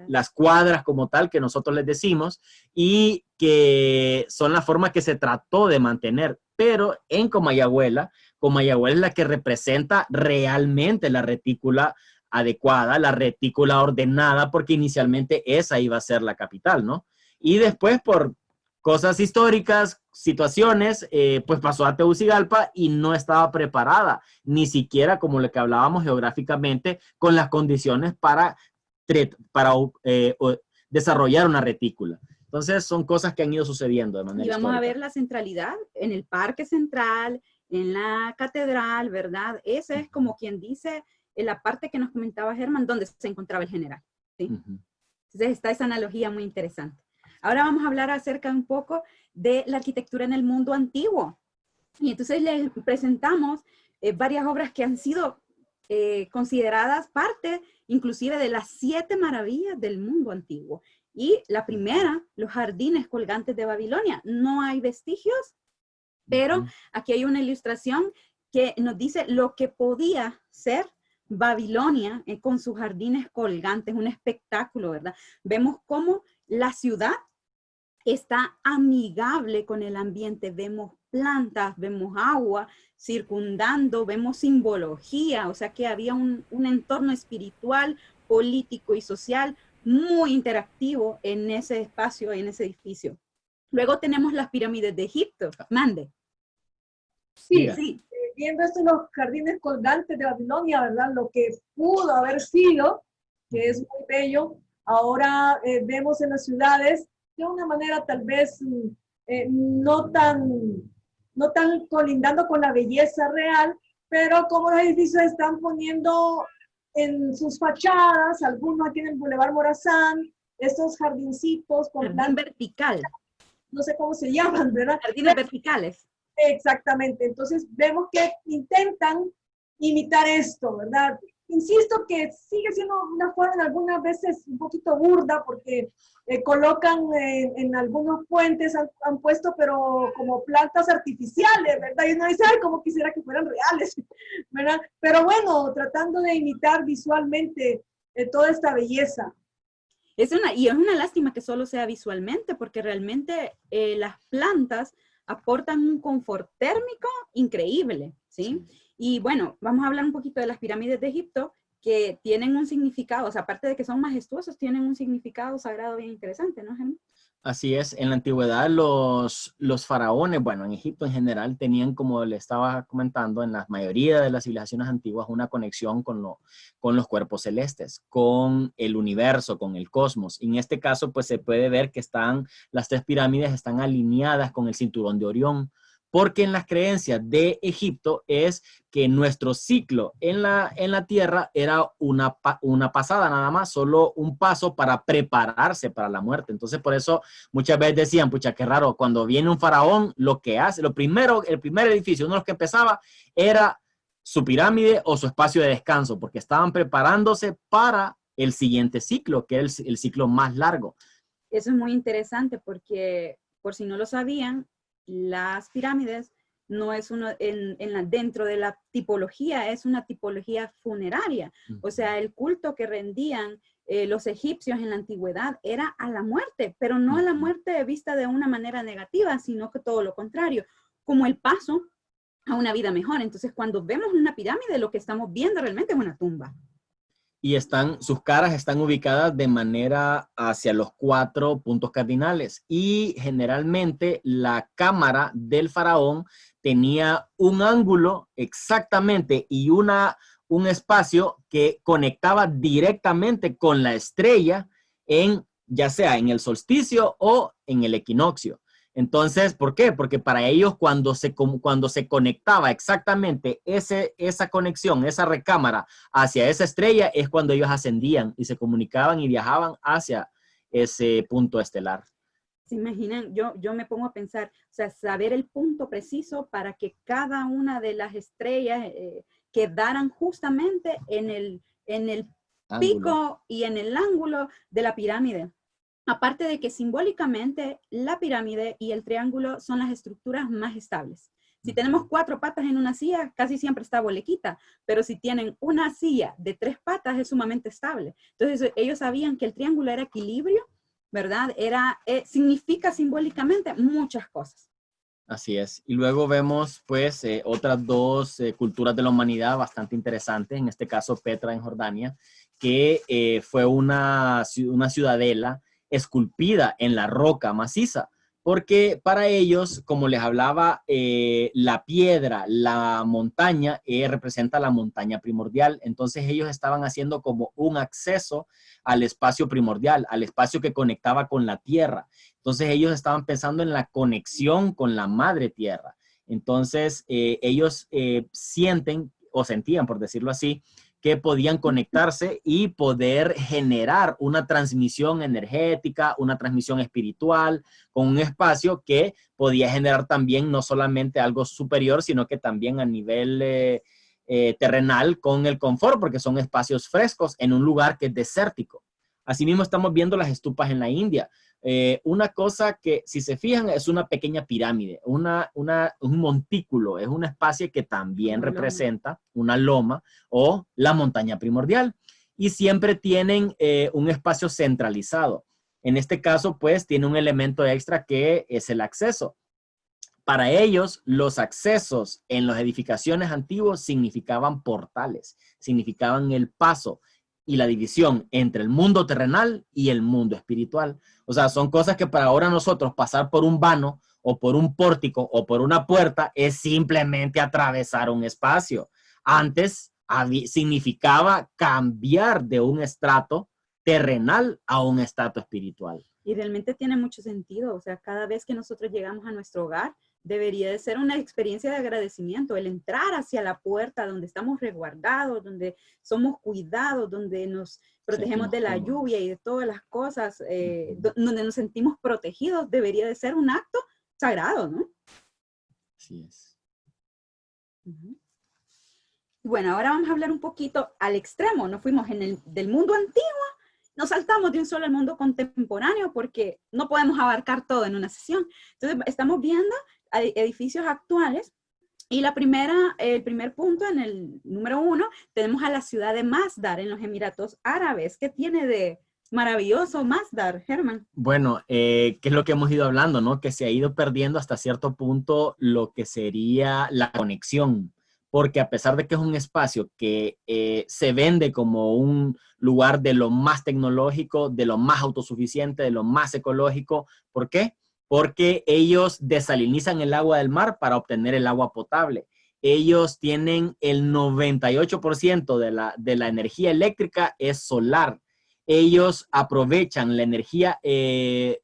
las cuadras como tal, que nosotros les decimos, y que son la forma que se trató de mantener. Pero en Comayagüela es la que representa realmente la retícula adecuada, la retícula ordenada, porque inicialmente esa iba a ser la capital, ¿no? Y después por cosas históricas, situaciones, pues pasó a Tegucigalpa y no estaba preparada, ni siquiera como lo que hablábamos geográficamente, con las condiciones para desarrollar una retícula. Entonces, son cosas que han ido sucediendo de manera histórica. Y vamos a ver la centralidad en el Parque Central, en la Catedral, ¿verdad? Esa es como quien dice, en la parte que nos comentaba Germán, donde se encontraba el general, ¿sí? Entonces, está esa analogía muy interesante. Ahora vamos a hablar acerca un poco de la arquitectura en el mundo antiguo. Y entonces les presentamos varias obras que han sido consideradas parte inclusive de las 7 maravillas del mundo antiguo. Y la primera, los jardines colgantes de Babilonia. No hay vestigios, pero aquí hay una ilustración que nos dice lo que podía ser Babilonia con sus jardines colgantes, un espectáculo, ¿verdad? Vemos cómo la ciudad está amigable con el ambiente, vemos plantas, vemos agua circundando, vemos simbología, o sea que había un entorno espiritual, político y social muy interactivo en ese espacio, en ese edificio. Luego tenemos las pirámides de Egipto. Mande. Sí, sí. Viendo esto, los jardines colgantes de Babilonia, ¿verdad? Lo que pudo haber sido, que es muy bello, ahora vemos en las ciudades de una manera tal vez no tan colindando con la belleza real, pero como los edificios están poniendo en sus fachadas, algunos aquí en el Boulevard Morazán, estos jardincitos jardín vertical. no sé cómo se llaman, ¿verdad? Jardines verticales. Exactamente, entonces vemos que intentan imitar esto, ¿verdad? Insisto que sigue siendo una forma algunas veces un poquito burda porque colocan en algunos puentes, han puesto pero como plantas artificiales, ¿verdad? Y uno dice, ay, como quisiera que fueran reales, ¿verdad? Pero bueno, tratando de imitar visualmente toda esta belleza. Y es una lástima que solo sea visualmente, porque realmente las plantas aportan un confort térmico increíble, ¿sí? Y bueno, vamos a hablar un poquito de las pirámides de Egipto, que tienen un significado, o sea, aparte de que son majestuosos, tienen un significado sagrado bien interesante, ¿no, Germán? Así es, en la antigüedad los faraones, bueno, en Egipto en general, tenían, como le estaba comentando, en la mayoría de las civilizaciones antiguas, una conexión con los cuerpos celestes, con el universo, con el cosmos. Y en este caso, pues se puede ver que las 3 pirámides están alineadas con el cinturón de Orión, porque en las creencias de Egipto es que nuestro ciclo en la Tierra era una pasada nada más, solo un paso para prepararse para la muerte. Entonces, por eso muchas veces decían, pucha, qué raro, cuando viene un faraón, lo que hace, el primer edificio, uno de los que empezaba, era su pirámide o su espacio de descanso, porque estaban preparándose para el siguiente ciclo, que es el ciclo más largo. Eso es muy interesante porque, por si no lo sabían, las pirámides no es dentro de la tipología, es una tipología funeraria. O sea, el culto que rendían los egipcios en la antigüedad era a la muerte, pero no a la muerte vista de una manera negativa, sino que todo lo contrario, como el paso a una vida mejor. Entonces, cuando vemos una pirámide, lo que estamos viendo realmente es una tumba. Y sus caras están ubicadas de manera hacia los 4 puntos cardinales. Y generalmente la cámara del faraón tenía un ángulo exactamente y un espacio que conectaba directamente con la estrella ya sea en el solsticio o en el equinoccio. Entonces, ¿por qué? Porque para ellos cuando se conectaba exactamente esa conexión, esa recámara hacia esa estrella, es cuando ellos ascendían y se comunicaban y viajaban hacia ese punto estelar. ¿Se imaginan? Yo me pongo a pensar, o sea, saber el punto preciso para que cada una de las estrellas quedaran justamente en el pico y en el ángulo de la pirámide. Aparte de que simbólicamente la pirámide y el triángulo son las estructuras más estables. Si tenemos 4 patas en una silla, casi siempre está bolequita, pero si tienen una silla de 3 patas es sumamente estable. Entonces ellos sabían que el triángulo era equilibrio, ¿verdad? Significa simbólicamente muchas cosas. Así es. Y luego vemos pues otras 2 culturas de la humanidad bastante interesantes, en este caso Petra en Jordania, que fue una ciudadela esculpida en la roca maciza, porque para ellos, como les hablaba, la piedra, la montaña, representa la montaña primordial. Entonces ellos estaban haciendo como un acceso al espacio primordial, al espacio que conectaba con la tierra. Entonces ellos estaban pensando en la conexión con la madre tierra. Entonces ellos sienten o sentían, por decirlo así, que podían conectarse y poder generar una transmisión energética, una transmisión espiritual, con un espacio que podía generar también no solamente algo superior, sino que también a nivel terrenal con el confort, porque son espacios frescos en un lugar que es desértico. Asimismo estamos viendo las estupas en la India. Una cosa que, si se fijan, es una pequeña pirámide, un montículo, es un espacio que también representa una loma o la montaña primordial. Y siempre tienen un espacio centralizado. En este caso, pues, tiene un elemento extra que es el acceso. Para ellos, los accesos en las edificaciones antiguas significaban portales, significaban el paso y la división entre el mundo terrenal y el mundo espiritual. O sea, son cosas que para ahora nosotros pasar por un vano o por un pórtico o por una puerta es simplemente atravesar un espacio. Antes significaba cambiar de un estrato terrenal a un estrato espiritual. Y realmente tiene mucho sentido. O sea, cada vez que nosotros llegamos a nuestro hogar, debería de ser una experiencia de agradecimiento, el entrar hacia la puerta donde estamos resguardados, donde somos cuidados, donde nos protegemos de la lluvia y de todas las cosas, donde nos sentimos protegidos, debería de ser un acto sagrado, ¿no? Así es. Bueno, ahora vamos a hablar un poquito al extremo. Nos fuimos del mundo antiguo, nos saltamos de un solo al mundo contemporáneo porque no podemos abarcar todo en una sesión. Entonces, estamos viendo edificios actuales y el primer punto, en el número 1, tenemos a la ciudad de Masdar en los Emiratos Árabes. ¿Qué tiene de maravilloso Masdar, Germán? Bueno, ¿qué es lo que hemos ido hablando, no? Que se ha ido perdiendo hasta cierto punto lo que sería la conexión, porque a pesar de que es un espacio que se vende como un lugar de lo más tecnológico, de lo más autosuficiente, de lo más ecológico, ¿por qué? Porque ellos desalinizan el agua del mar para obtener el agua potable. Ellos tienen el 98% de la energía eléctrica es solar. Ellos aprovechan la energía,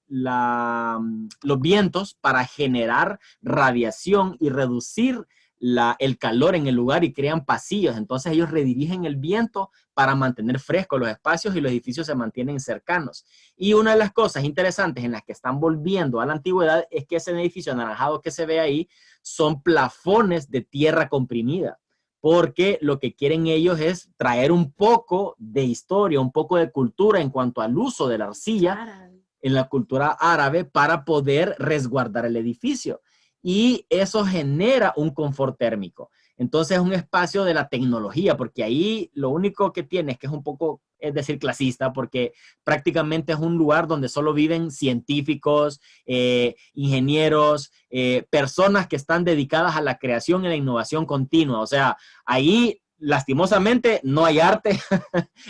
los vientos para generar radiación y reducir el calor en el lugar y crean pasillos. Entonces ellos redirigen el viento para mantener frescos los espacios y los edificios se mantienen cercanos. Y una de las cosas interesantes en las que están volviendo a la antigüedad es que ese edificio anaranjado que se ve ahí son plafones de tierra comprimida, porque lo que quieren ellos es traer un poco de historia, un poco de cultura en cuanto al uso de la arcilla en la cultura árabe para poder resguardar el edificio. Y eso genera un confort térmico. Entonces es un espacio de la tecnología, porque ahí lo único que tiene es que es un poco, es decir, clasista, porque prácticamente es un lugar donde solo viven científicos, ingenieros, personas que están dedicadas a la creación y la innovación continua. O sea, ahí lastimosamente no hay arte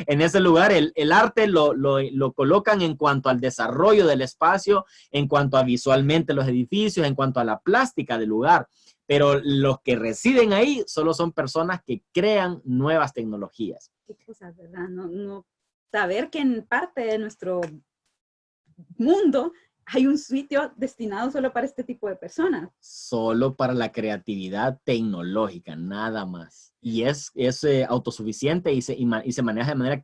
en ese lugar. El arte lo colocan en cuanto al desarrollo del espacio, en cuanto a visualmente los edificios, en cuanto a la plástica del lugar. Pero los que residen ahí solo son personas que crean nuevas tecnologías. Qué cosas, ¿verdad? No saber que en parte de nuestro mundo hay un sitio destinado solo para este tipo de personas. Solo para la creatividad tecnológica, nada más. Y es autosuficiente y se maneja de manera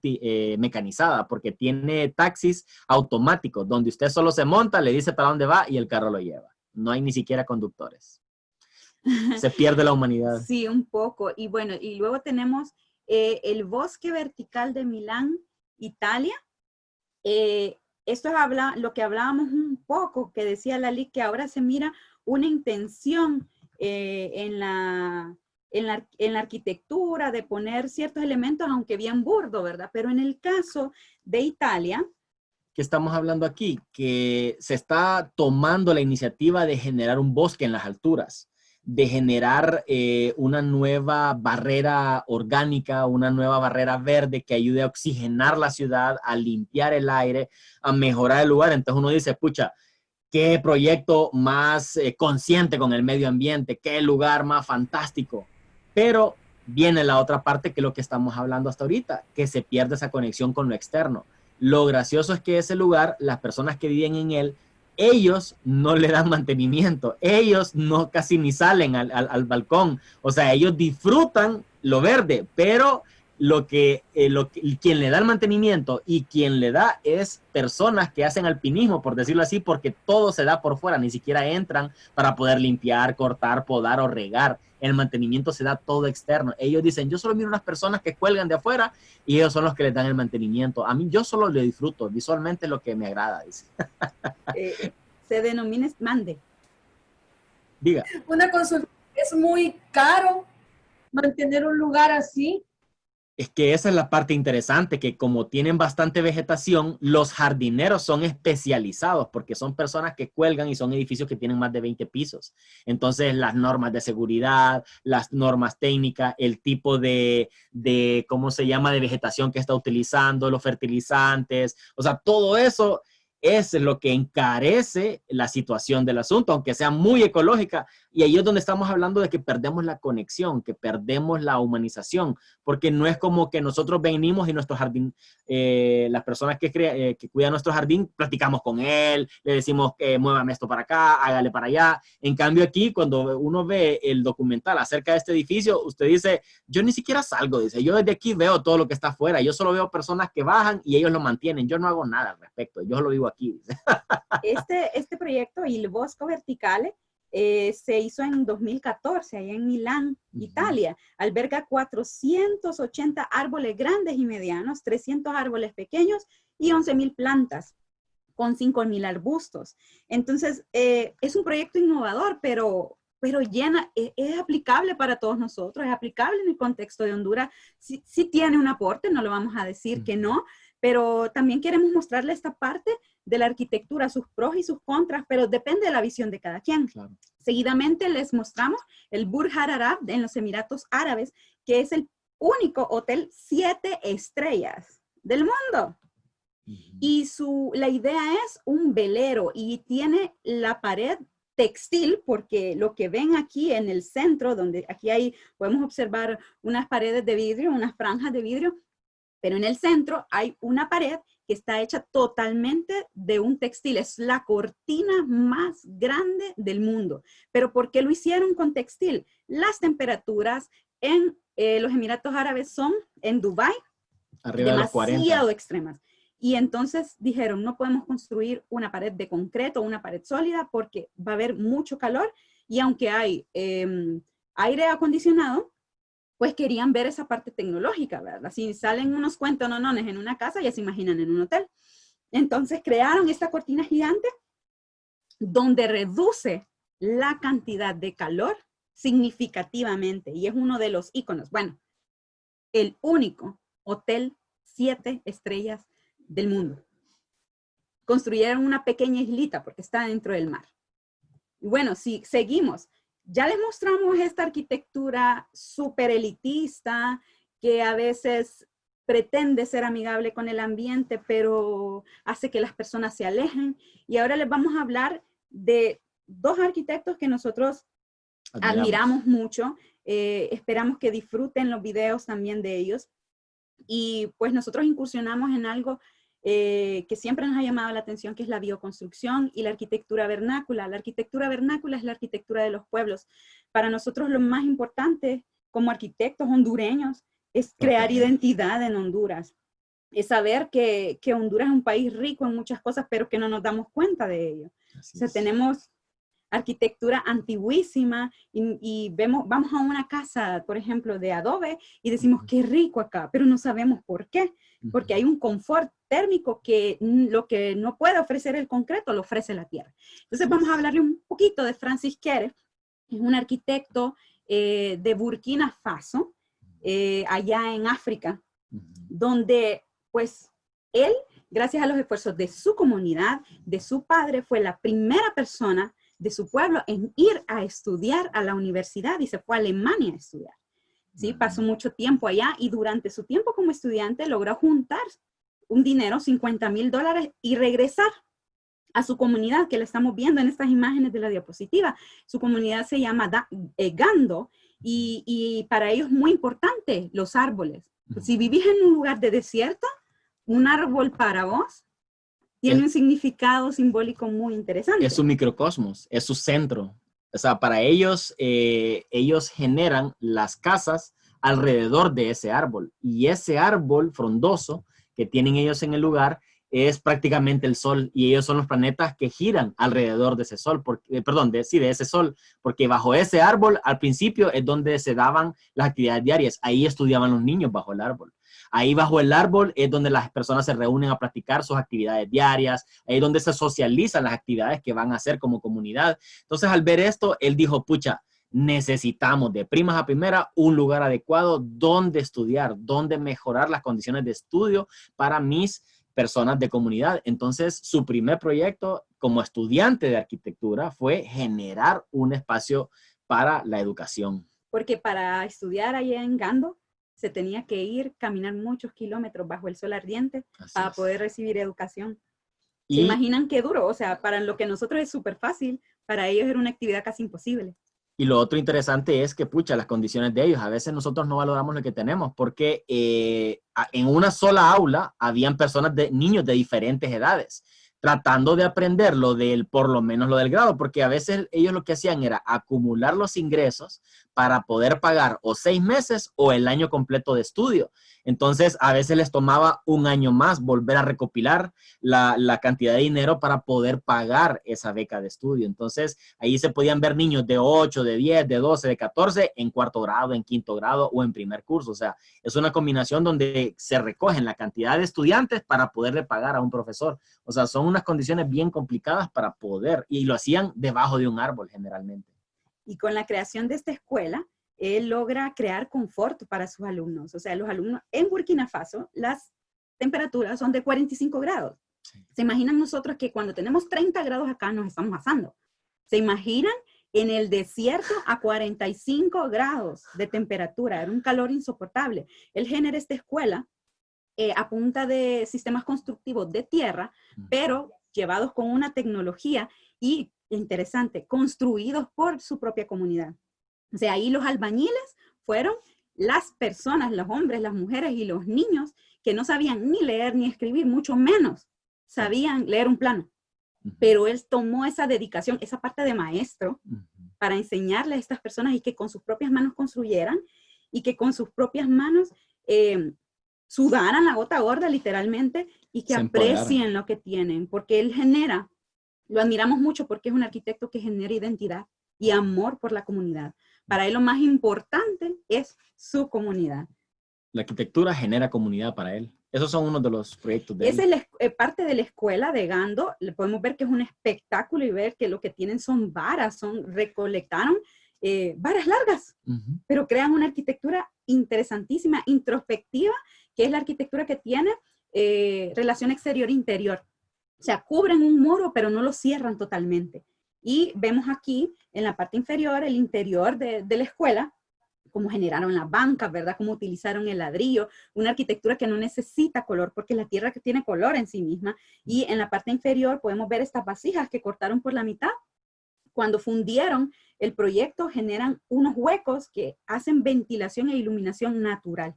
mecanizada, porque tiene taxis automáticos, donde usted solo se monta, le dice para dónde va y el carro lo lleva. No hay ni siquiera conductores. Se pierde la humanidad. Sí, un poco. Y bueno, y luego tenemos el bosque vertical de Milán, Italia. Esto es lo que hablábamos un poco, que decía Lali, que ahora se mira una intención en la arquitectura de poner ciertos elementos, aunque bien burdo, ¿verdad? Pero en el caso de Italia, ¿qué estamos hablando aquí? Que se está tomando la iniciativa de generar un bosque en las alturas, de generar una nueva barrera orgánica, una nueva barrera verde que ayude a oxigenar la ciudad, a limpiar el aire, a mejorar el lugar. Entonces uno dice, pucha, qué proyecto más consciente con el medio ambiente, qué lugar más fantástico. Pero viene la otra parte, que es lo que estamos hablando hasta ahorita, que se pierde esa conexión con lo externo. Lo gracioso es que ese lugar, las personas que viven en él, ellos no le dan mantenimiento, ellos no casi ni salen al balcón, o sea, ellos disfrutan lo verde, pero quien le da el mantenimiento y quien le da es personas que hacen alpinismo, por decirlo así, porque todo se da por fuera, ni siquiera entran para poder limpiar, cortar, podar o regar. El mantenimiento se da todo externo. Ellos dicen, yo solo miro unas personas que cuelgan de afuera y ellos son los que les dan el mantenimiento. A mí yo solo le disfruto, visualmente es lo que me agrada, dice. Se denomina mande. Diga. Una consulta, ¿es muy caro mantener un lugar así? Es que esa es la parte interesante, que como tienen bastante vegetación, los jardineros son especializados porque son personas que cuelgan y son edificios que tienen más de 20 pisos. Entonces, las normas de seguridad, las normas técnicas, el tipo de ¿cómo se llama?, de vegetación que está utilizando, los fertilizantes, o sea, todo eso es lo que encarece la situación del asunto, aunque sea muy ecológica. Y ahí es donde estamos hablando de que perdemos la conexión, que perdemos la humanización, porque no es como que nosotros venimos y nuestro jardín, las personas que cuidan nuestro jardín, platicamos con él, le decimos que muévame esto para acá, hágale para allá. En cambio aquí, cuando uno ve el documental acerca de este edificio, usted dice, yo ni siquiera salgo, dice, yo desde aquí veo todo lo que está afuera, yo solo veo personas que bajan y ellos lo mantienen, yo no hago nada al respecto, yo lo vivo aquí. Este proyecto, Il Bosco Verticale, se hizo en 2014, allá en Milán, Italia. Alberga 480 árboles grandes y medianos, 300 árboles pequeños y 11.000 plantas, con 5.000 arbustos. Entonces, es un proyecto innovador, pero es aplicable para todos nosotros, es aplicable en el contexto de Honduras. Sí tiene un aporte, no lo vamos a decir que no, pero también queremos mostrarle esta parte de la arquitectura, sus pros y sus contras, pero depende de la visión de cada quien. Claro. Seguidamente les mostramos el Burj Al Arab en los Emiratos Árabes, que es el único hotel 7 estrellas del mundo. Y la idea es un velero y tiene la pared textil, porque lo que ven aquí en el centro, donde aquí podemos observar unas paredes de vidrio, unas franjas de vidrio, pero en el centro hay una pared que está hecha totalmente de un textil. Es la cortina más grande del mundo. ¿Pero por qué lo hicieron con textil? Las temperaturas en los Emiratos Árabes son, en Dubái, demasiado extremas. Y entonces dijeron, no podemos construir una pared de concreto, una pared sólida, porque va a haber mucho calor. Y aunque hay aire acondicionado, pues querían ver esa parte tecnológica, ¿verdad? Si salen unos cuentonones en una casa, ya se imaginan en un hotel. Entonces crearon esta cortina gigante donde reduce la cantidad de calor significativamente, y es uno de los íconos. Bueno, el único hotel 7 estrellas del mundo. Construyeron una pequeña islita porque está dentro del mar. Y bueno, si seguimos, ya les mostramos esta arquitectura súper elitista que a veces pretende ser amigable con el ambiente, pero hace que las personas se alejen. Y ahora les vamos a hablar de dos arquitectos que nosotros admiramos mucho. Esperamos que disfruten los videos también de ellos. Y pues nosotros incursionamos en algo que siempre nos ha llamado la atención, que es la bioconstrucción y la arquitectura vernácula. La arquitectura vernácula es la arquitectura de los pueblos. Para nosotros lo más importante como arquitectos hondureños es crear identidad en Honduras. Es saber que Honduras es un país rico en muchas cosas, pero que no nos damos cuenta de ello. O sea, tenemos arquitectura antiguísima y vamos a una casa, por ejemplo, de adobe y decimos, qué rico acá, pero no sabemos por qué. Porque hay un confort térmico que lo que no puede ofrecer el concreto lo ofrece la tierra. Entonces vamos a hablarle un poquito de Francis Kéré. Es un arquitecto de Burkina Faso, allá en África, donde pues él, gracias a los esfuerzos de su comunidad, de su padre, fue la primera persona de su pueblo en ir a estudiar a la universidad y se fue a Alemania a estudiar. ¿Sí? Pasó mucho tiempo allá y durante su tiempo como estudiante logró juntar un dinero, $50,000, y regresar a su comunidad, que la estamos viendo en estas imágenes de la diapositiva. Su comunidad se llama Gando y para ellos es muy importante los árboles. Si vivís en un lugar de desierto, un árbol para vos tiene un significado simbólico muy interesante. Es su microcosmos, es su centro. O sea, para ellos, ellos generan las casas alrededor de ese árbol. Y ese árbol frondoso que tienen ellos en el lugar es prácticamente el sol. Y ellos son los planetas que giran alrededor de ese sol. De ese sol. Porque bajo ese árbol, al principio, es donde se daban las actividades diarias. Ahí estudiaban los niños bajo el árbol. Ahí bajo el árbol es donde las personas se reúnen a practicar sus actividades diarias, ahí es donde se socializan las actividades que van a hacer como comunidad. Entonces, al ver esto, él dijo, pucha, necesitamos de primas a primera un lugar adecuado donde estudiar, donde mejorar las condiciones de estudio para mis personas de comunidad. Entonces, su primer proyecto como estudiante de arquitectura fue generar un espacio para la educación. Porque para estudiar allá en Gando, se tenía que caminar muchos kilómetros bajo el sol ardiente para poder recibir educación. ¿Se imaginan qué duro? O sea, para lo que nosotros es súper fácil, para ellos era una actividad casi imposible. Y lo otro interesante es que, pucha, las condiciones de ellos, a veces nosotros no valoramos lo que tenemos, porque en una sola aula habían niños de diferentes edades, tratando de aprender por lo menos lo del grado, porque a veces ellos lo que hacían era acumular los ingresos para poder pagar o 6 meses o el año completo de estudio. Entonces, a veces les tomaba un año más volver a recopilar la cantidad de dinero para poder pagar esa beca de estudio. Entonces, ahí se podían ver niños de 8, de 10, de 12, de 14 en cuarto grado, en quinto grado o en primer curso. O sea, es una combinación donde se recogen la cantidad de estudiantes para poderle pagar a un profesor. O sea, son unas condiciones bien complicadas para poder, y lo hacían debajo de un árbol generalmente. Y con la creación de esta escuela, él logra crear confort para sus alumnos. O sea, los alumnos en Burkina Faso, las temperaturas son de 45 grados. Sí. ¿Se imaginan nosotros que cuando tenemos 30 grados acá nos estamos asando? ¿Se imaginan en el desierto a 45 grados de temperatura? Era un calor insoportable. Él genera esta escuela a punta de sistemas constructivos de tierra, pero llevados con una tecnología y, interesante, construidos por su propia comunidad. O sea, ahí los albañiles fueron las personas, los hombres, las mujeres y los niños que no sabían ni leer ni escribir, mucho menos sabían leer un plano. Pero él tomó esa dedicación, esa parte de maestro, para enseñarle a estas personas y que con sus propias manos construyeran y que con sus propias manos sudaran la gota gorda literalmente y que aprecien lo que tienen, porque él genera, lo admiramos mucho porque es un arquitecto que genera identidad y amor por la comunidad. Para él lo más importante es su comunidad. La arquitectura genera comunidad para él. Esos son unos de los proyectos de él. Esa es parte de la escuela de Gando. Podemos ver que es un espectáculo y ver que lo que tienen son varas, recolectaron varas largas, pero crean una arquitectura interesantísima, introspectiva, que es la arquitectura que tiene relación exterior-interior. O sea, cubren un muro, pero no lo cierran totalmente. Y vemos aquí, en la parte inferior, el interior de la escuela, cómo generaron las bancas, ¿verdad? Cómo utilizaron el ladrillo, una arquitectura que no necesita color, porque la tierra que tiene color en sí misma. Y en la parte inferior podemos ver estas vasijas que cortaron por la mitad. Cuando fundieron el proyecto, generan unos huecos que hacen ventilación e iluminación natural.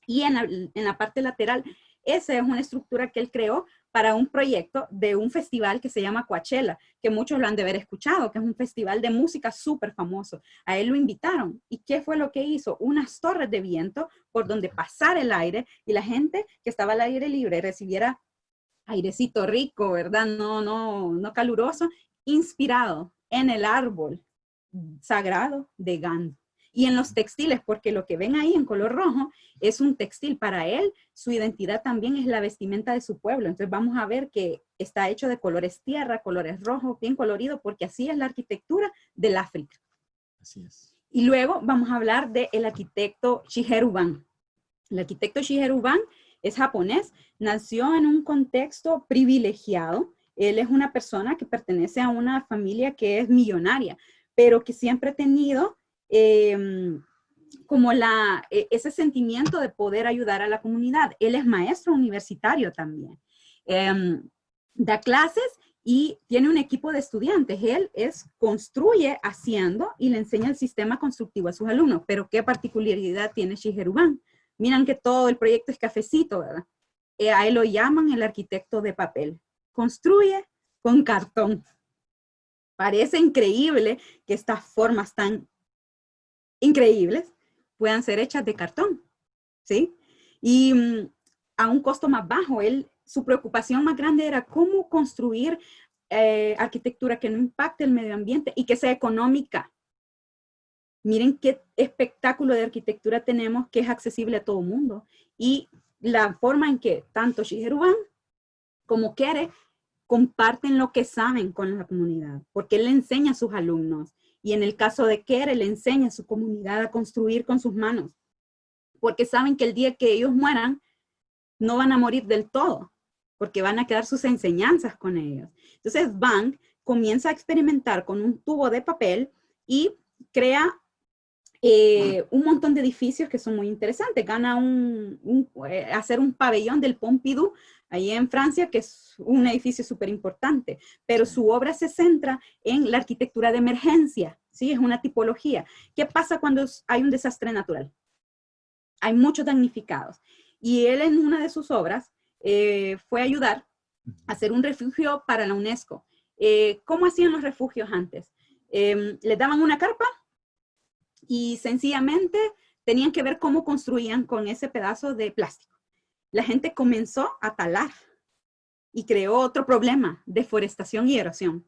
Y en la parte lateral, esa es una estructura que él creó para un proyecto de un festival que se llama Coachella, que muchos lo han de haber escuchado, que es un festival de música súper famoso. A él lo invitaron. ¿Y qué fue lo que hizo? Unas torres de viento por donde pasara el aire y la gente que estaba al aire libre recibiera airecito rico, ¿verdad? No caluroso, inspirado en el árbol sagrado de Gando. Y en los textiles, porque lo que ven ahí en color rojo es un textil. Para él, su identidad también es la vestimenta de su pueblo. Entonces vamos a ver que está hecho de colores tierra, colores rojos, bien colorido, porque así es la arquitectura del África. Así es. Y luego vamos a hablar del arquitecto Shigeru Ban. El arquitecto Shigeru Ban es japonés, nació en un contexto privilegiado. Él es una persona que pertenece a una familia que es millonaria, pero que siempre ha tenido como ese sentimiento de poder ayudar a la comunidad. Él es maestro universitario también. Da clases y tiene un equipo de estudiantes. Él construye haciendo y le enseña el sistema constructivo a sus alumnos. Pero ¿qué particularidad tiene Shigeru Ban? Miran que todo el proyecto es cafecito, ¿verdad? A él lo llaman el arquitecto de papel. Construye con cartón. Parece increíble que estas formas tan increíbles puedan ser hechas de cartón, ¿sí? Y a un costo más bajo. Su preocupación más grande era cómo construir arquitectura que no impacte el medio ambiente y que sea económica. Miren qué espectáculo de arquitectura tenemos que es accesible a todo el mundo. Y la forma en que tanto Shigeru Ban como Kere comparten lo que saben con la comunidad, porque él le enseña a sus alumnos. Y en el caso de Kere, le enseña a su comunidad a construir con sus manos, porque saben que el día que ellos mueran, no van a morir del todo, porque van a quedar sus enseñanzas con ellos. Entonces, Ban comienza a experimentar con un tubo de papel y crea un montón de edificios que son muy interesantes. Gana hacer un pabellón del Pompidou ahí en Francia, que es un edificio súper importante, pero su obra se centra en la arquitectura de emergencia, ¿sí? Es una tipología. ¿Qué pasa cuando hay un desastre natural? Hay muchos damnificados. Y él en una de sus obras fue a ayudar a hacer un refugio para la UNESCO. ¿Cómo hacían los refugios antes? Les daban una carpa y sencillamente tenían que ver cómo construían con ese pedazo de plástico. La gente comenzó a talar y creó otro problema, deforestación y erosión.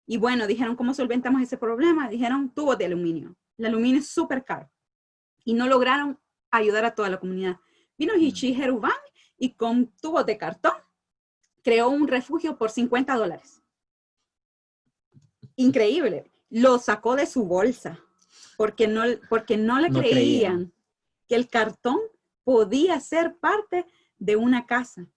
Y bueno, dijeron, ¿cómo solventamos ese problema? Dijeron, tubos de aluminio. El aluminio es súper caro. Y no lograron ayudar a toda la comunidad. Vino Shigeru Ban y con tubos de cartón creó un refugio por $50. Increíble. Lo sacó de su bolsa porque no le creían que el cartón podía ser parte de una casa.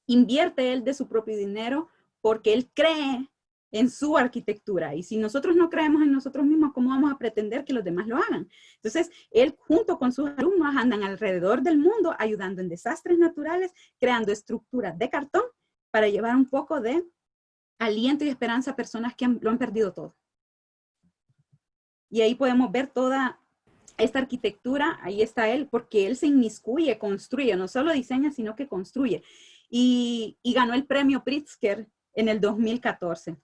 Invierte él de su propio dinero porque él cree en su arquitectura. Y si nosotros no creemos en nosotros mismos, ¿cómo vamos a pretender que los demás lo hagan? Entonces, él junto con sus alumnos andan alrededor del mundo ayudando en desastres naturales, creando estructuras de cartón para llevar un poco de aliento y esperanza a personas que lo han perdido todo. Y ahí podemos ver toda esta arquitectura, ahí está él, porque él se inmiscuye, construye, no solo diseña, sino que construye. Y ganó el premio Pritzker en el 2014.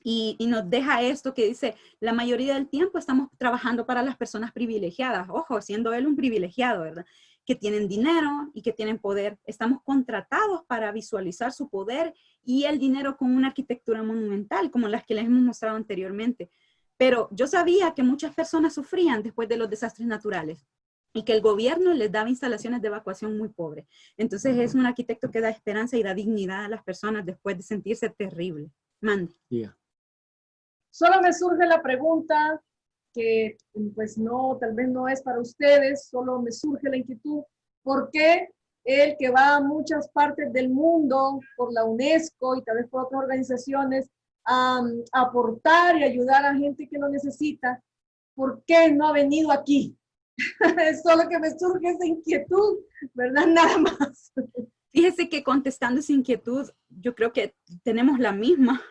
Y nos deja esto que dice, la mayoría del tiempo estamos trabajando para las personas privilegiadas, ojo, siendo él un privilegiado, ¿verdad? Que tienen dinero y que tienen poder. Estamos contratados para visualizar su poder y el dinero con una arquitectura monumental, como las que les hemos mostrado anteriormente. Pero yo sabía que muchas personas sufrían después de los desastres naturales y que el gobierno les daba instalaciones de evacuación muy pobres. Entonces es un arquitecto que da esperanza y da dignidad a las personas después de sentirse terrible. Mande. Yeah. Solo me surge la pregunta que pues no, tal vez no es para ustedes, solo me surge la inquietud, ¿por qué él que va a muchas partes del mundo por la UNESCO y tal vez por otras organizaciones a aportar y ayudar a gente que lo necesita, ¿por qué no ha venido aquí? Es solo que me surge esa inquietud, ¿verdad? Nada más. Fíjese que contestando esa inquietud, yo creo que tenemos la misma.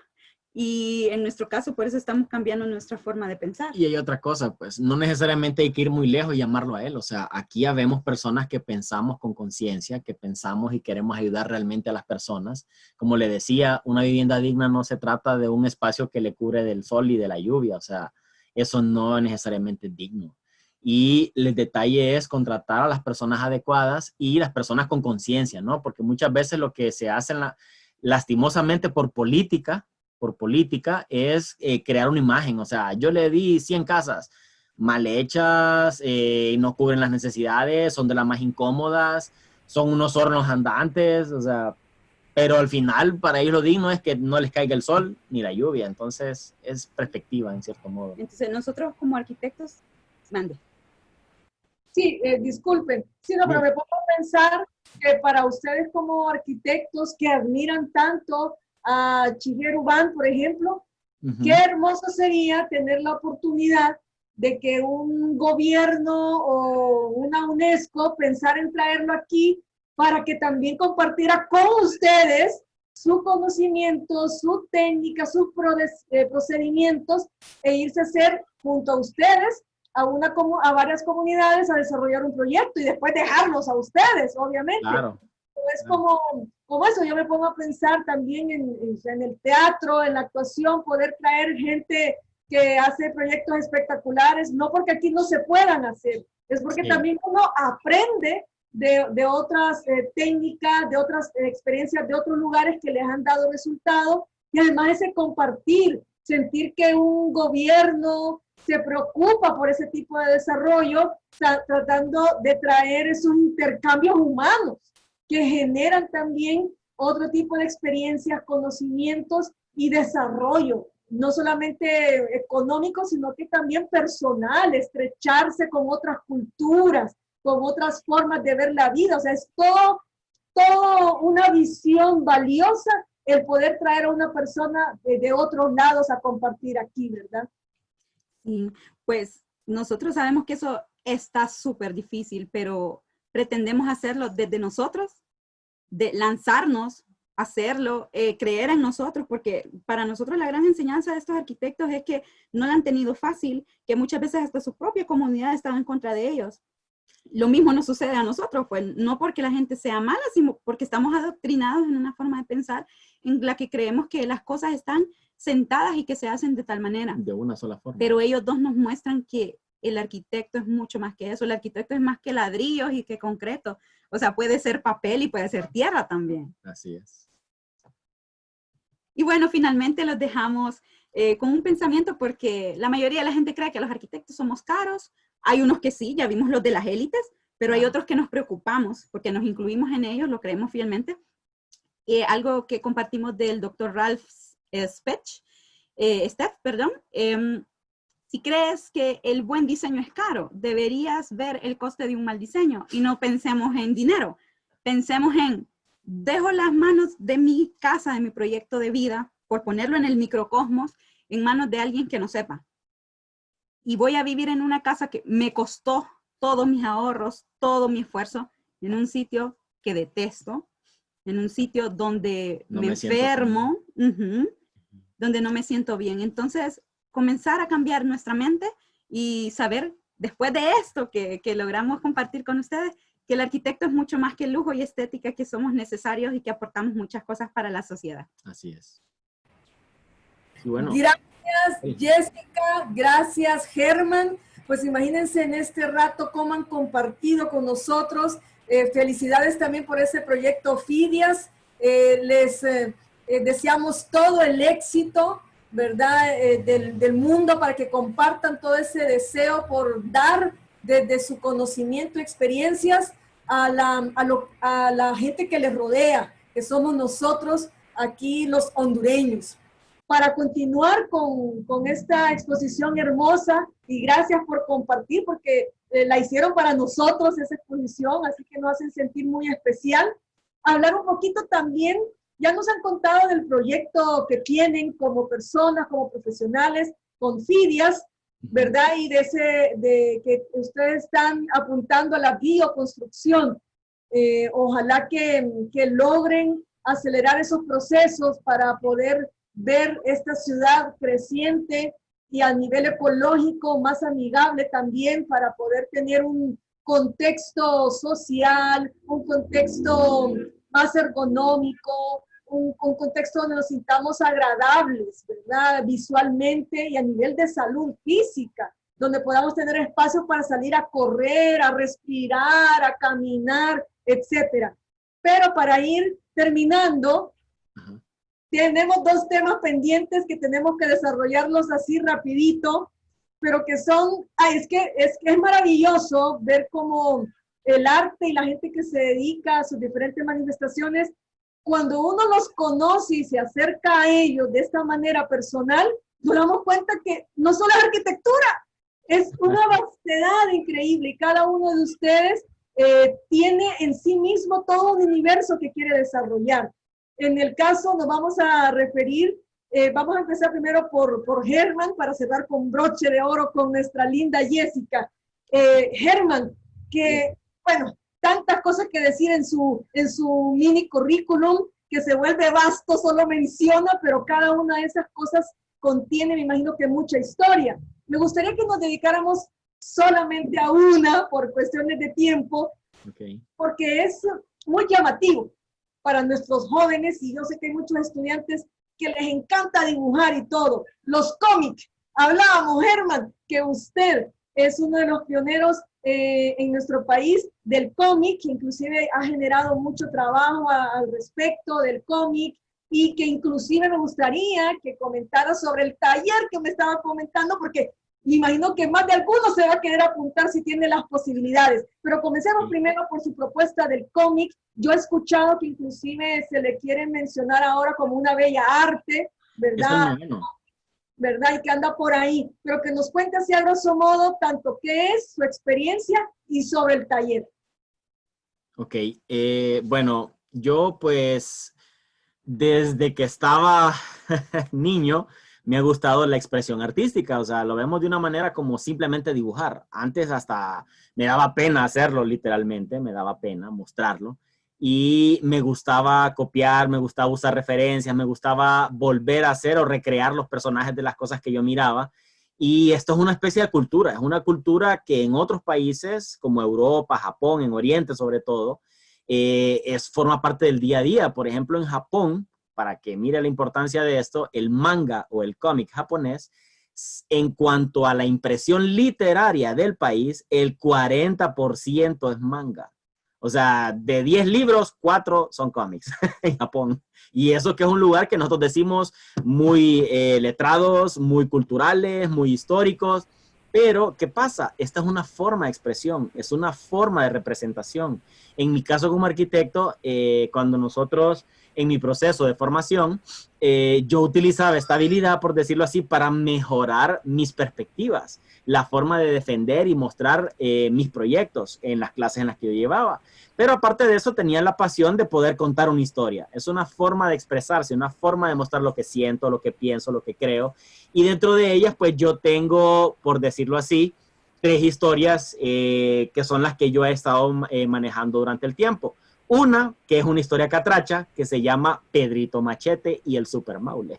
Y en nuestro caso, por eso estamos cambiando nuestra forma de pensar. Y hay otra cosa, pues no necesariamente hay que ir muy lejos y llamarlo a él. O sea, aquí habemos personas que pensamos con conciencia, que pensamos y queremos ayudar realmente a las personas. Como le decía, una vivienda digna no se trata de un espacio que le cubre del sol y de la lluvia. O sea, eso no es necesariamente digno. Y el detalle es contratar a las personas adecuadas y las personas con conciencia, ¿no? Porque muchas veces lo que se hace lastimosamente por política es crear una imagen. O sea, yo le di 100 casas mal hechas, no cubren las necesidades, son de las más incómodas, son unos hornos andantes, o sea, pero al final para ellos lo digno es que no les caiga el sol ni la lluvia. Entonces es perspectiva en cierto modo. Entonces nosotros como arquitectos, mande. Sí, disculpen, sí, no, pero me pongo a pensar que para ustedes como arquitectos que admiran tanto a Shigeru Ban, por ejemplo, qué hermoso sería tener la oportunidad de que un gobierno o una UNESCO pensara en traerlo aquí para que también compartiera con ustedes su conocimiento, su técnica, sus procedimientos e irse a hacer junto a ustedes a varias comunidades a desarrollar un proyecto y después dejarlos a ustedes, obviamente. Claro. Es como eso, yo me pongo a pensar también en el teatro, en la actuación, poder traer gente que hace proyectos espectaculares, no porque aquí no se puedan hacer, es porque también uno aprende de otras técnicas, de otras experiencias, de otros lugares que les han dado resultados, y además ese compartir, sentir que un gobierno se preocupa por ese tipo de desarrollo, tratando de traer esos intercambios humanos que generan también otro tipo de experiencias, conocimientos y desarrollo, no solamente económico, sino que también personal, estrecharse con otras culturas, con otras formas de ver la vida. O sea, es todo una visión valiosa el poder traer a una persona de otros lados a compartir aquí, ¿verdad? Sí, pues nosotros sabemos que eso está súper difícil, pero pretendemos hacerlo desde nosotros, de lanzarnos, hacerlo, creer en nosotros, porque para nosotros la gran enseñanza de estos arquitectos es que no lo han tenido fácil, que muchas veces hasta su propia comunidad estaba en contra de ellos. Lo mismo nos sucede a nosotros, pues no porque la gente sea mala, sino porque estamos adoctrinados en una forma de pensar en la que creemos que las cosas están sentadas y que se hacen de tal manera. De una sola forma. Pero ellos dos nos muestran que el arquitecto es mucho más que eso. El arquitecto es más que ladrillos y que concreto. O sea, puede ser papel y puede ser tierra también. Así es. Y bueno, finalmente los dejamos con un pensamiento, porque la mayoría de la gente cree que los arquitectos somos caros. Hay unos que sí, ya vimos los de las élites, pero hay otros que nos preocupamos porque nos incluimos en ellos, lo creemos fielmente. Algo que compartimos del doctor Ralph Steff, si crees que el buen diseño es caro, deberías ver el coste de un mal diseño y no pensemos en dinero. Pensemos en, dejo las manos de mi casa, de mi proyecto de vida, por ponerlo en el microcosmos, en manos de alguien que no sepa. Y voy a vivir en una casa que me costó todos mis ahorros, todo mi esfuerzo, en un sitio que detesto, en un sitio donde me enfermo, donde no me siento bien. Entonces, comenzar a cambiar nuestra mente y saber, después de esto que logramos compartir con ustedes, que el arquitecto es mucho más que lujo y estética, que somos necesarios y que aportamos muchas cosas para la sociedad. Así es. Y bueno, gracias, Jessica. Gracias, Germán. Pues imagínense en este rato cómo han compartido con nosotros. Felicidades también por ese proyecto FIDIAS. Les deseamos todo el éxito, ¿verdad? Del mundo, para que compartan todo ese deseo por dar desde su conocimiento, experiencias a la gente que les rodea, que somos nosotros aquí los hondureños. Para continuar con esta exposición hermosa, y gracias por compartir, porque la hicieron para nosotros esa exposición, así que nos hacen sentir muy especial. Hablar un poquito también, ya nos han contado del proyecto que tienen como personas, como profesionales, con FIDIAS, ¿verdad? Y de que ustedes están apuntando a la bioconstrucción. Ojalá que logren acelerar esos procesos para poder ver esta ciudad creciente y a nivel ecológico más amigable también, para poder tener un contexto social, un contexto más ergonómico, un contexto donde nos sintamos agradables, ¿verdad? Visualmente y a nivel de salud física, donde podamos tener espacio para salir a correr, a respirar, a caminar, etcétera. Pero para ir terminando, tenemos dos temas pendientes que tenemos que desarrollarlos así rapidito, pero que son, es que es maravilloso ver cómo el arte y la gente que se dedica a sus diferentes manifestaciones, cuando uno los conoce y se acerca a ellos de esta manera personal, nos damos cuenta que no solo es arquitectura, es una vastedad increíble, y cada uno de ustedes tiene en sí mismo todo un universo que quiere desarrollar. En el caso nos vamos a referir, vamos a empezar primero por Germán, para cerrar con broche de oro con nuestra linda Jessica. Germán, que, bueno, tantas cosas que decir en su mini currículum, que se vuelve vasto, solo menciona, pero cada una de esas cosas contiene, me imagino que mucha historia. Me gustaría que nos dedicáramos solamente a una por cuestiones de tiempo, porque es muy llamativo para nuestros jóvenes, y yo sé que hay muchos estudiantes que les encanta dibujar y todo. Los cómics. Hablábamos, Germán, que usted es uno de los pioneros en nuestro país del cómic, que inclusive ha generado mucho trabajo al respecto del cómic, y que inclusive me gustaría que comentara sobre el taller que me estaba comentando, porque me imagino que más de alguno se va a querer apuntar si tiene las posibilidades. Pero comencemos primero por su propuesta del cómic. Yo he escuchado que inclusive se le quiere mencionar ahora como una bella arte, ¿verdad? ¿Verdad? Y que anda por ahí. Pero que nos cuente así a grosso modo tanto qué es su experiencia y sobre el taller. Ok. Bueno, yo pues desde que estaba niño me ha gustado la expresión artística, o sea, lo vemos de una manera como simplemente dibujar. Antes hasta me daba pena hacerlo, literalmente, me daba pena mostrarlo. y me gustaba copiar, me gustaba usar referencias, me gustaba volver a hacer o recrear los personajes de las cosas que yo miraba. Y esto es una especie de cultura, es una cultura que en otros países como Europa, Japón, en Oriente sobre todo, forma parte del día a día. Por ejemplo, en Japón, para que mire la importancia de esto, el manga o el cómic japonés, en cuanto a la impresión literaria del país, el 40% es manga. O sea, de 10 libros, 4 son cómics en Japón. Y eso que es un lugar que nosotros decimos muy letrados, muy culturales, muy históricos. Pero, ¿qué pasa? Esta es una forma de expresión, es una forma de representación. En mi caso como arquitecto, cuando nosotros, en mi proceso de formación, yo utilizaba esta habilidad, por decirlo así, para mejorar mis perspectivas, la forma de defender y mostrar mis proyectos en las clases en las que yo llevaba. Pero aparte de eso, tenía la pasión de poder contar una historia. Es una forma de expresarse, una forma de mostrar lo que siento, lo que pienso, lo que creo. Y dentro de ellas, pues yo tengo, por decirlo así, 3 historias que son las que yo he estado manejando durante el tiempo. Una, que es una historia catracha, que se llama Pedrito Machete y el Super Maule,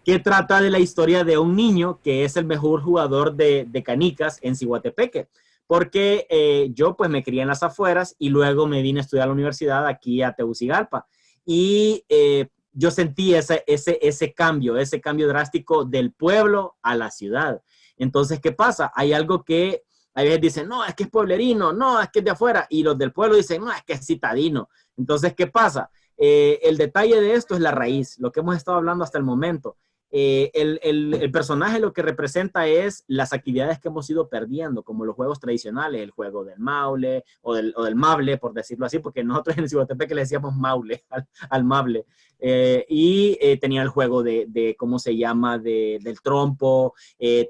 que trata de la historia de un niño que es el mejor jugador de canicas en Ciguatepeque, porque yo pues me crié en las afueras y luego me vine a estudiar a la universidad aquí a Tegucigalpa. Y yo sentí ese cambio drástico del pueblo a la ciudad. Entonces, ¿qué pasa? Hay algo que a veces dicen, no, es que es pueblerino, no, es que es de afuera. Y los del pueblo dicen, no, es que es citadino. Entonces, ¿qué pasa? El detalle de esto es la raíz, lo que hemos estado hablando hasta el momento. El personaje lo que representa es las actividades que hemos ido perdiendo, como los juegos tradicionales, el juego del maule o del mable, por decirlo así, porque nosotros en el Ciguatepeque le decíamos maule al mable. Tenía el juego de ¿cómo se llama? Del trompo.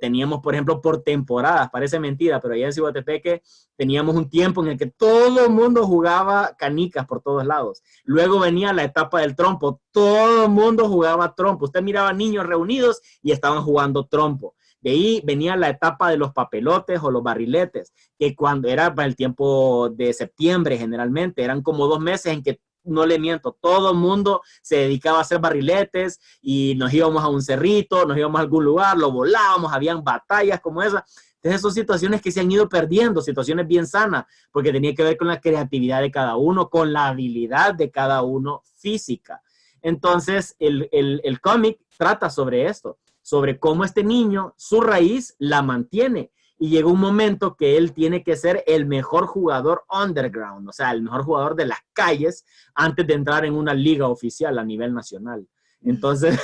Teníamos, por ejemplo, por temporadas, parece mentira, pero allá en Ciguatepeque teníamos un tiempo en el que todo el mundo jugaba canicas por todos lados. Luego venía la etapa del trompo, todo el mundo jugaba trompo. Usted miraba niños reunidos y estaban jugando trompo. De ahí venía la etapa de los papelotes o los barriletes, que cuando era para el tiempo de septiembre generalmente, eran como 2 meses en que, no le miento, todo el mundo se dedicaba a hacer barriletes y nos íbamos a un cerrito, nos íbamos a algún lugar, lo volábamos, habían batallas como esa. Entonces son situaciones que se han ido perdiendo, situaciones bien sanas, porque tenía que ver con la creatividad de cada uno, con la habilidad de cada uno física. Entonces el cómic trata sobre esto, sobre cómo este niño, su raíz la mantiene. Y llegó un momento que él tiene que ser el mejor jugador underground, o sea, el mejor jugador de las calles antes de entrar en una liga oficial a nivel nacional. Entonces,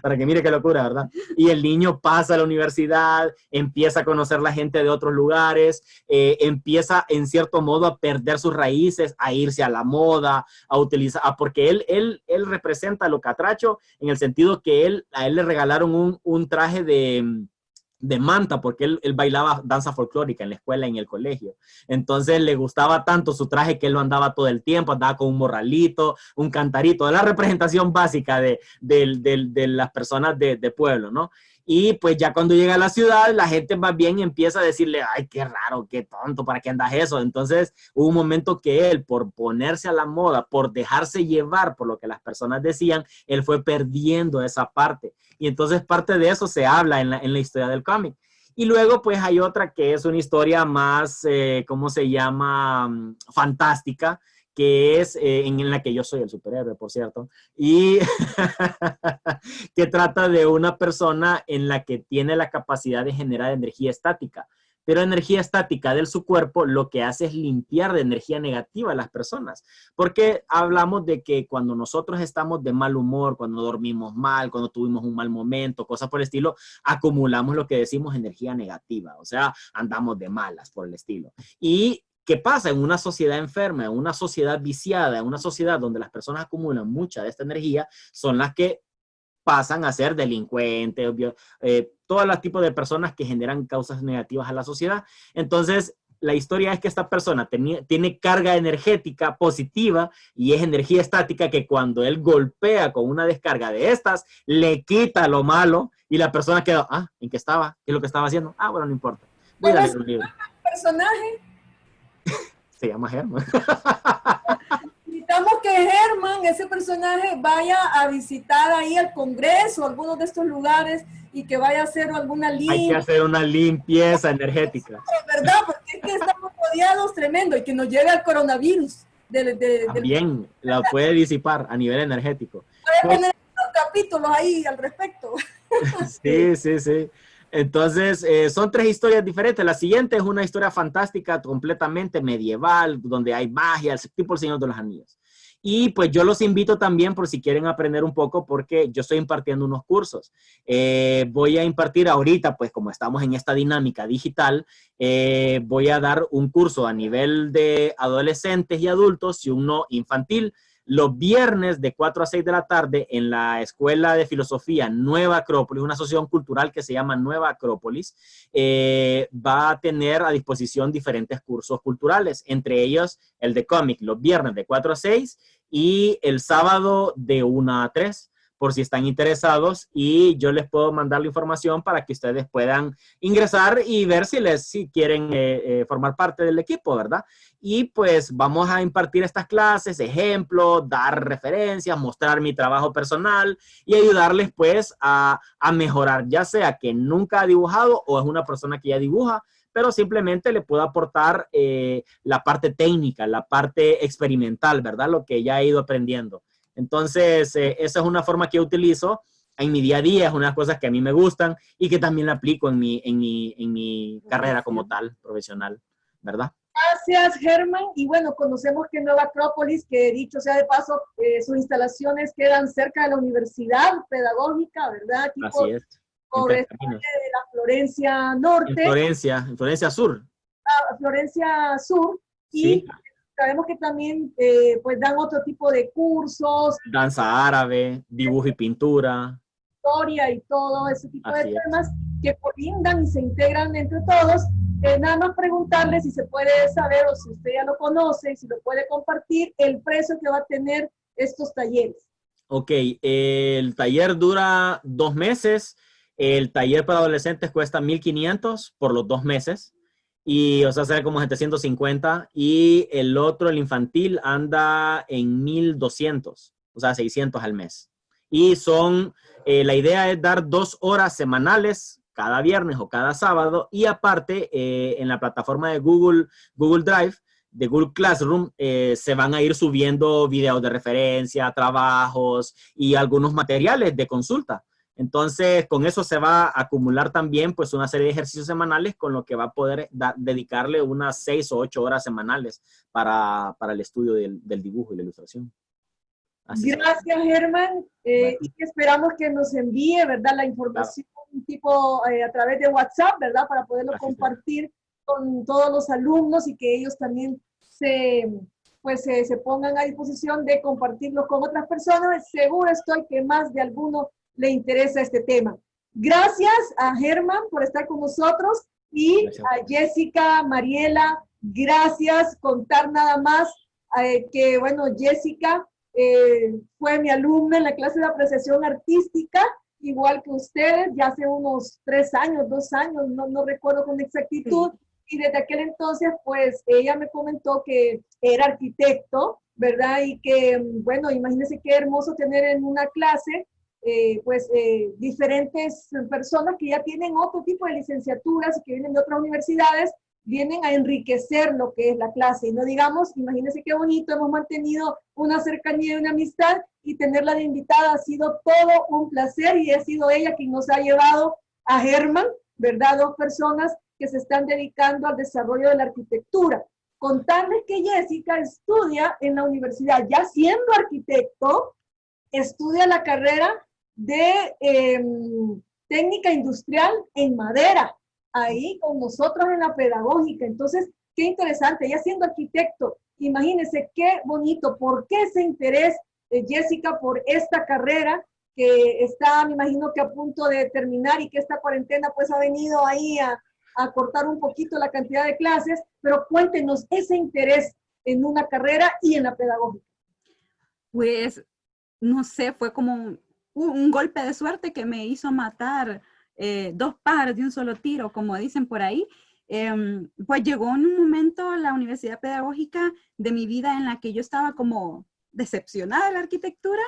para que mire qué locura, ¿verdad? Y el niño pasa a la universidad, empieza a conocer la gente de otros lugares, empieza en cierto modo a perder sus raíces, a irse a la moda, a utilizar, porque él representa lo catracho en el sentido que a él le regalaron un traje de manta, porque él bailaba danza folclórica en la escuela y en el colegio. Entonces le gustaba tanto su traje que él lo andaba todo el tiempo, andaba con un morralito, un cantarito, de la representación básica de las personas de pueblo, ¿no? Y pues ya cuando llega a la ciudad, la gente más bien empieza a decirle, ay, qué raro, qué tonto, ¿para qué andas eso? Entonces hubo un momento que él, por ponerse a la moda, por dejarse llevar por lo que las personas decían, él fue perdiendo esa parte. Y entonces parte de eso se habla en la historia del cómic. Y luego pues hay otra que es una historia más, ¿cómo se llama? Fantástica, que es en la que yo soy el superhéroe, por cierto, y que trata de una persona en la que tiene la capacidad de generar energía estática. Pero energía estática de su cuerpo lo que hace es limpiar de energía negativa a las personas. Porque hablamos de que cuando nosotros estamos de mal humor, cuando dormimos mal, cuando tuvimos un mal momento, cosas por el estilo, acumulamos lo que decimos energía negativa. O sea, andamos de malas por el estilo. Y ¿qué pasa? En una sociedad enferma, en una sociedad viciada, en una sociedad donde las personas acumulan mucha de esta energía, son las que pasan a ser delincuentes, todos los tipos de personas que generan causas negativas a la sociedad. Entonces, la historia es que esta persona tiene carga energética positiva y es energía estática que cuando él golpea con una descarga de estas, le quita lo malo y la persona queda, ¿en qué estaba? ¿Qué es lo que estaba haciendo? Bueno, no importa. Voy a leer un libro. ¿Personaje? Se llama Germán. Necesitamos que Germán, ese personaje, vaya a visitar ahí el Congreso, algunos de estos lugares, y que vaya a hacer alguna Hay que limpia, hacer una limpieza energética. ¿verdad? Porque es que estamos rodeados tremendo y que nos lleve al coronavirus. También la puede disipar a nivel energético. Puede poner unos capítulos ahí al respecto. Sí, sí, sí. Entonces, son 3 historias diferentes. La siguiente es una historia fantástica, completamente medieval, donde hay magia, tipo El Señor de los Anillos. Y pues yo los invito también por si quieren aprender un poco, porque yo estoy impartiendo unos cursos. Voy a impartir ahorita, pues como estamos en esta dinámica digital, voy a dar un curso a nivel de adolescentes y adultos y uno infantil, los viernes de 4 a 6 de la tarde en la Escuela de Filosofía Nueva Acrópolis, una asociación cultural que se llama Nueva Acrópolis, va a tener a disposición diferentes cursos culturales, entre ellos el de cómic, los viernes de 4 a 6 y el sábado de 1 a 3, por si están interesados, y yo les puedo mandar la información para que ustedes puedan ingresar y ver si quieren formar parte del equipo, ¿verdad? Y pues vamos a impartir estas clases, ejemplos, dar referencias, mostrar mi trabajo personal y ayudarles pues a mejorar, ya sea que nunca ha dibujado o es una persona que ya dibuja, pero simplemente le puedo aportar la parte técnica, la parte experimental, ¿verdad? Lo que ya he ido aprendiendo. Entonces, esa es una forma que yo utilizo en mi día a día, es una de las cosas que a mí me gustan y que también la aplico en mi carrera como tal, profesional, ¿verdad? Gracias, Germán. Y bueno, conocemos que Nueva Acrópolis, que dicho sea de paso, sus instalaciones quedan cerca de la Universidad Pedagógica, ¿verdad? Aquí Así es. por esta área de la Florencia Norte. En Florencia Sur. Florencia Sur. Sí. Y sabemos que también pues dan otro tipo de cursos. Danza árabe, dibujo y pintura. Historia y todo ese tipo de temas que colindan y se integran entre todos. Nada más preguntarle si se puede saber o si usted ya lo conoce y si lo puede compartir, el precio que va a tener estos talleres. Ok, el taller dura 2 meses. El taller para adolescentes cuesta 1,500 por los 2 meses. Y, o sea, sale como 750. Y el otro, el infantil, anda en 1,200. O sea, 600 al mes. Y son, la idea es dar 2 horas semanales cada viernes o cada sábado, y aparte en la plataforma de Google Drive, de Google Classroom, se van a ir subiendo videos de referencia, trabajos y algunos materiales de consulta. Entonces, con eso se va a acumular también pues una serie de ejercicios semanales, con lo que va a poder dedicarle unas 6 o 8 horas semanales para el estudio del dibujo y la ilustración. Gracias, Germán. Y esperamos que nos envíe, ¿verdad?, la información tipo a través de WhatsApp, ¿verdad?, para poderlo compartir con todos los alumnos y que ellos también se pongan a disposición de compartirlo con otras personas. Seguro estoy que más de alguno le interesa este tema. Gracias a Germán por estar con nosotros y a Jessica, Mariela, gracias. Contar nada más que, bueno, Jessica fue mi alumna en la clase de apreciación artística, igual que ustedes, ya hace unos 3 años, 2 años, no recuerdo con exactitud, y desde aquel entonces, pues, ella me comentó que era arquitecto, ¿verdad? Y que, bueno, imagínense qué hermoso tener en una clase, diferentes personas que ya tienen otro tipo de licenciaturas y que vienen de otras universidades, vienen a enriquecer lo que es la clase. Y no digamos, imagínense qué bonito, hemos mantenido una cercanía y una amistad, y tenerla de invitada ha sido todo un placer, y ha sido ella quien nos ha llevado a Germán, ¿verdad? 2 personas que se están dedicando al desarrollo de la arquitectura. Contarles que Jessica estudia en la universidad, ya siendo arquitecto, estudia la carrera de técnica industrial en madera, ahí con nosotros en la pedagógica. Entonces, qué interesante, ella siendo arquitecto, imagínense qué bonito. ¿Por qué ese interés de Jessica por esta carrera que está, me imagino que a punto de terminar, y que esta cuarentena pues ha venido ahí a cortar un poquito la cantidad de clases? Pero cuéntenos ese interés en una carrera y en la pedagógica. Pues, no sé, fue como un golpe de suerte que me hizo matar 2 pájaros de un solo tiro, como dicen por ahí. pues llegó en un momento la universidad pedagógica de mi vida en la que yo estaba como decepcionada de la arquitectura,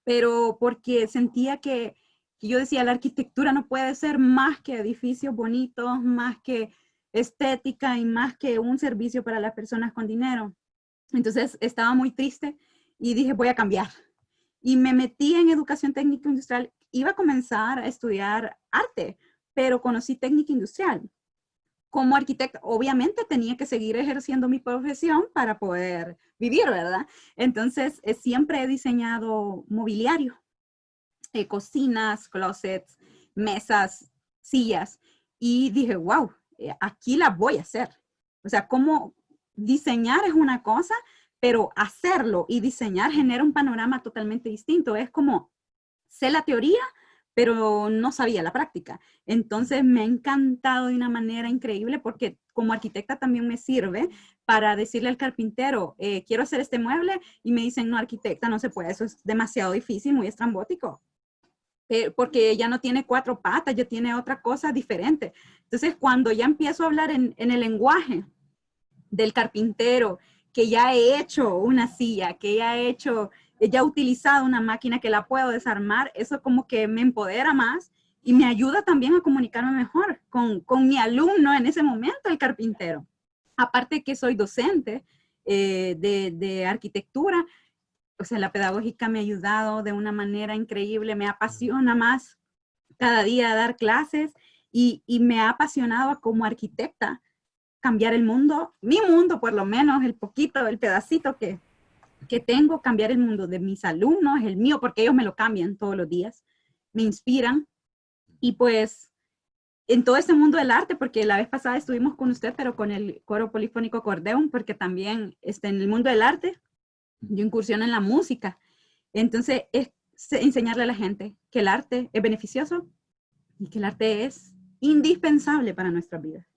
pero porque sentía que yo decía, la arquitectura no puede ser más que edificios bonitos, más que estética y más que un servicio para las personas con dinero. Entonces estaba muy triste y dije, voy a cambiar. Y me metí en educación técnica industrial. Iba a comenzar a estudiar arte, pero conocí técnica industrial. Como arquitecta, obviamente tenía que seguir ejerciendo mi profesión para poder vivir, ¿verdad? Entonces, siempre he diseñado mobiliario, cocinas, closets, mesas, sillas, y dije, wow, aquí la voy a hacer. O sea, cómo diseñar es una cosa, pero hacerlo y diseñar genera un panorama totalmente distinto. Es como, sé la teoría, pero no sabía la práctica. Entonces me ha encantado de una manera increíble porque como arquitecta también me sirve para decirle al carpintero, quiero hacer este mueble, y me dicen, no, arquitecta, no se puede, eso es demasiado difícil, muy estrambótico. Porque ya no tiene 4 patas, ya tiene otra cosa diferente. Entonces, cuando ya empiezo a hablar en el lenguaje del carpintero, que ya he hecho una silla, que ya he utilizado una máquina que la puedo desarmar, eso como que me empodera más y me ayuda también a comunicarme mejor con mi alumno en ese momento, el carpintero. Aparte que soy docente de arquitectura, o sea, la pedagógica me ha ayudado de una manera increíble, me apasiona más cada día dar clases y me ha apasionado como arquitecta cambiar el mundo, mi mundo por lo menos, el poquito, el pedacito que tengo, cambiar el mundo de mis alumnos, el mío, porque ellos me lo cambian todos los días, me inspiran. Y pues en todo este mundo del arte, porque la vez pasada estuvimos con usted, pero con el coro polifónico Cordeum, porque también en el mundo del arte, yo incursiono en la música. Entonces es enseñarle a la gente que el arte es beneficioso y que el arte es indispensable para nuestra vida.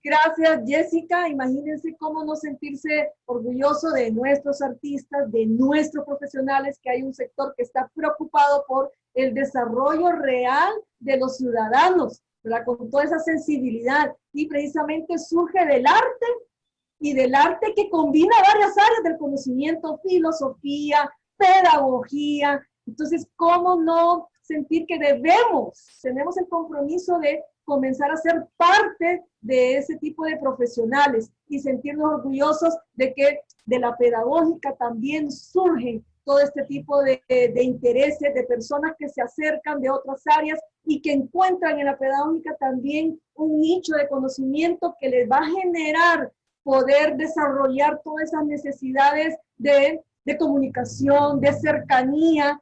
Gracias, Jessica. Imagínense cómo no sentirse orgulloso de nuestros artistas, de nuestros profesionales, que hay un sector que está preocupado por el desarrollo real de los ciudadanos, ¿verdad? Con toda esa sensibilidad. Y precisamente surge del arte, y del arte que combina varias áreas del conocimiento, filosofía, pedagogía. Entonces, ¿cómo no sentir que tenemos el compromiso de comenzar a ser parte de ese tipo de profesionales y sentirnos orgullosos de que de la pedagógica también surgen todo este tipo de intereses, de personas que se acercan de otras áreas y que encuentran en la pedagógica también un nicho de conocimiento que les va a generar poder desarrollar todas esas necesidades de comunicación, de cercanía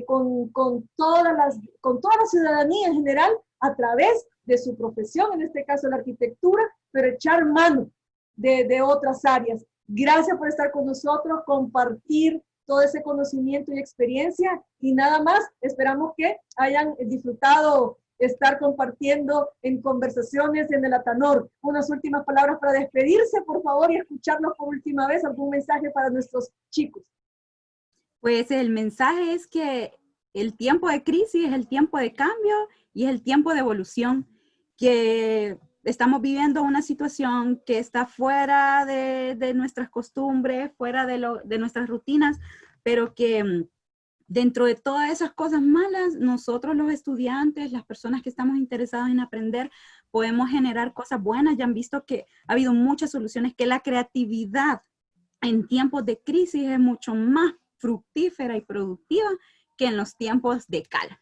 con toda la ciudadanía en general a través de su profesión, en este caso la arquitectura, pero echar mano de otras áreas. Gracias por estar con nosotros, compartir todo ese conocimiento y experiencia, y nada más, esperamos que hayan disfrutado estar compartiendo en conversaciones en el Atanor. Unas últimas palabras para despedirse, por favor, y escucharnos por última vez, algún mensaje para nuestros chicos. Pues el mensaje es que el tiempo de crisis es el tiempo de cambio y es el tiempo de evolución, que estamos viviendo una situación que está fuera de nuestras costumbres, fuera de nuestras rutinas, pero que dentro de todas esas cosas malas, nosotros los estudiantes, las personas que estamos interesados en aprender, podemos generar cosas buenas. Ya han visto que ha habido muchas soluciones, que la creatividad en tiempos de crisis es mucho más fructífera y productiva que en los tiempos de calma.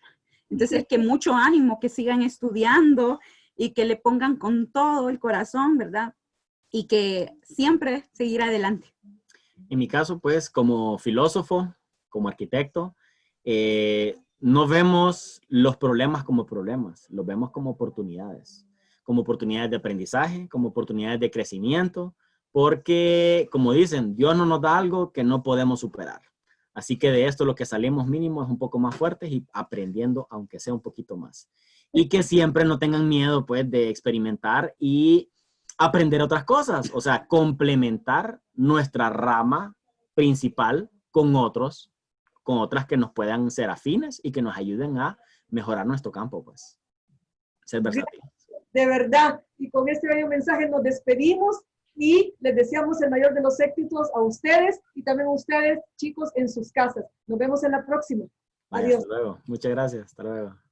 Entonces, que mucho ánimo, que sigan estudiando y que le pongan con todo el corazón, ¿verdad? Y que siempre seguir adelante. En mi caso, pues, como filósofo, como arquitecto, no vemos los problemas como problemas, los vemos como oportunidades de aprendizaje, como oportunidades de crecimiento, porque, como dicen, Dios no nos da algo que no podemos superar. Así que de esto lo que salimos mínimo es un poco más fuertes y aprendiendo, aunque sea un poquito más. Y que siempre no tengan miedo, pues, de experimentar y aprender otras cosas. O sea, complementar nuestra rama principal con otras que nos puedan ser afines y que nos ayuden a mejorar nuestro campo, pues. ser versátil. De verdad. Y con este bello mensaje nos despedimos y les deseamos el mayor de los éxitos a ustedes y también a ustedes, chicos, en sus casas. Nos vemos en la próxima. Vaya, Adiós. hasta luego. Muchas gracias. Hasta luego.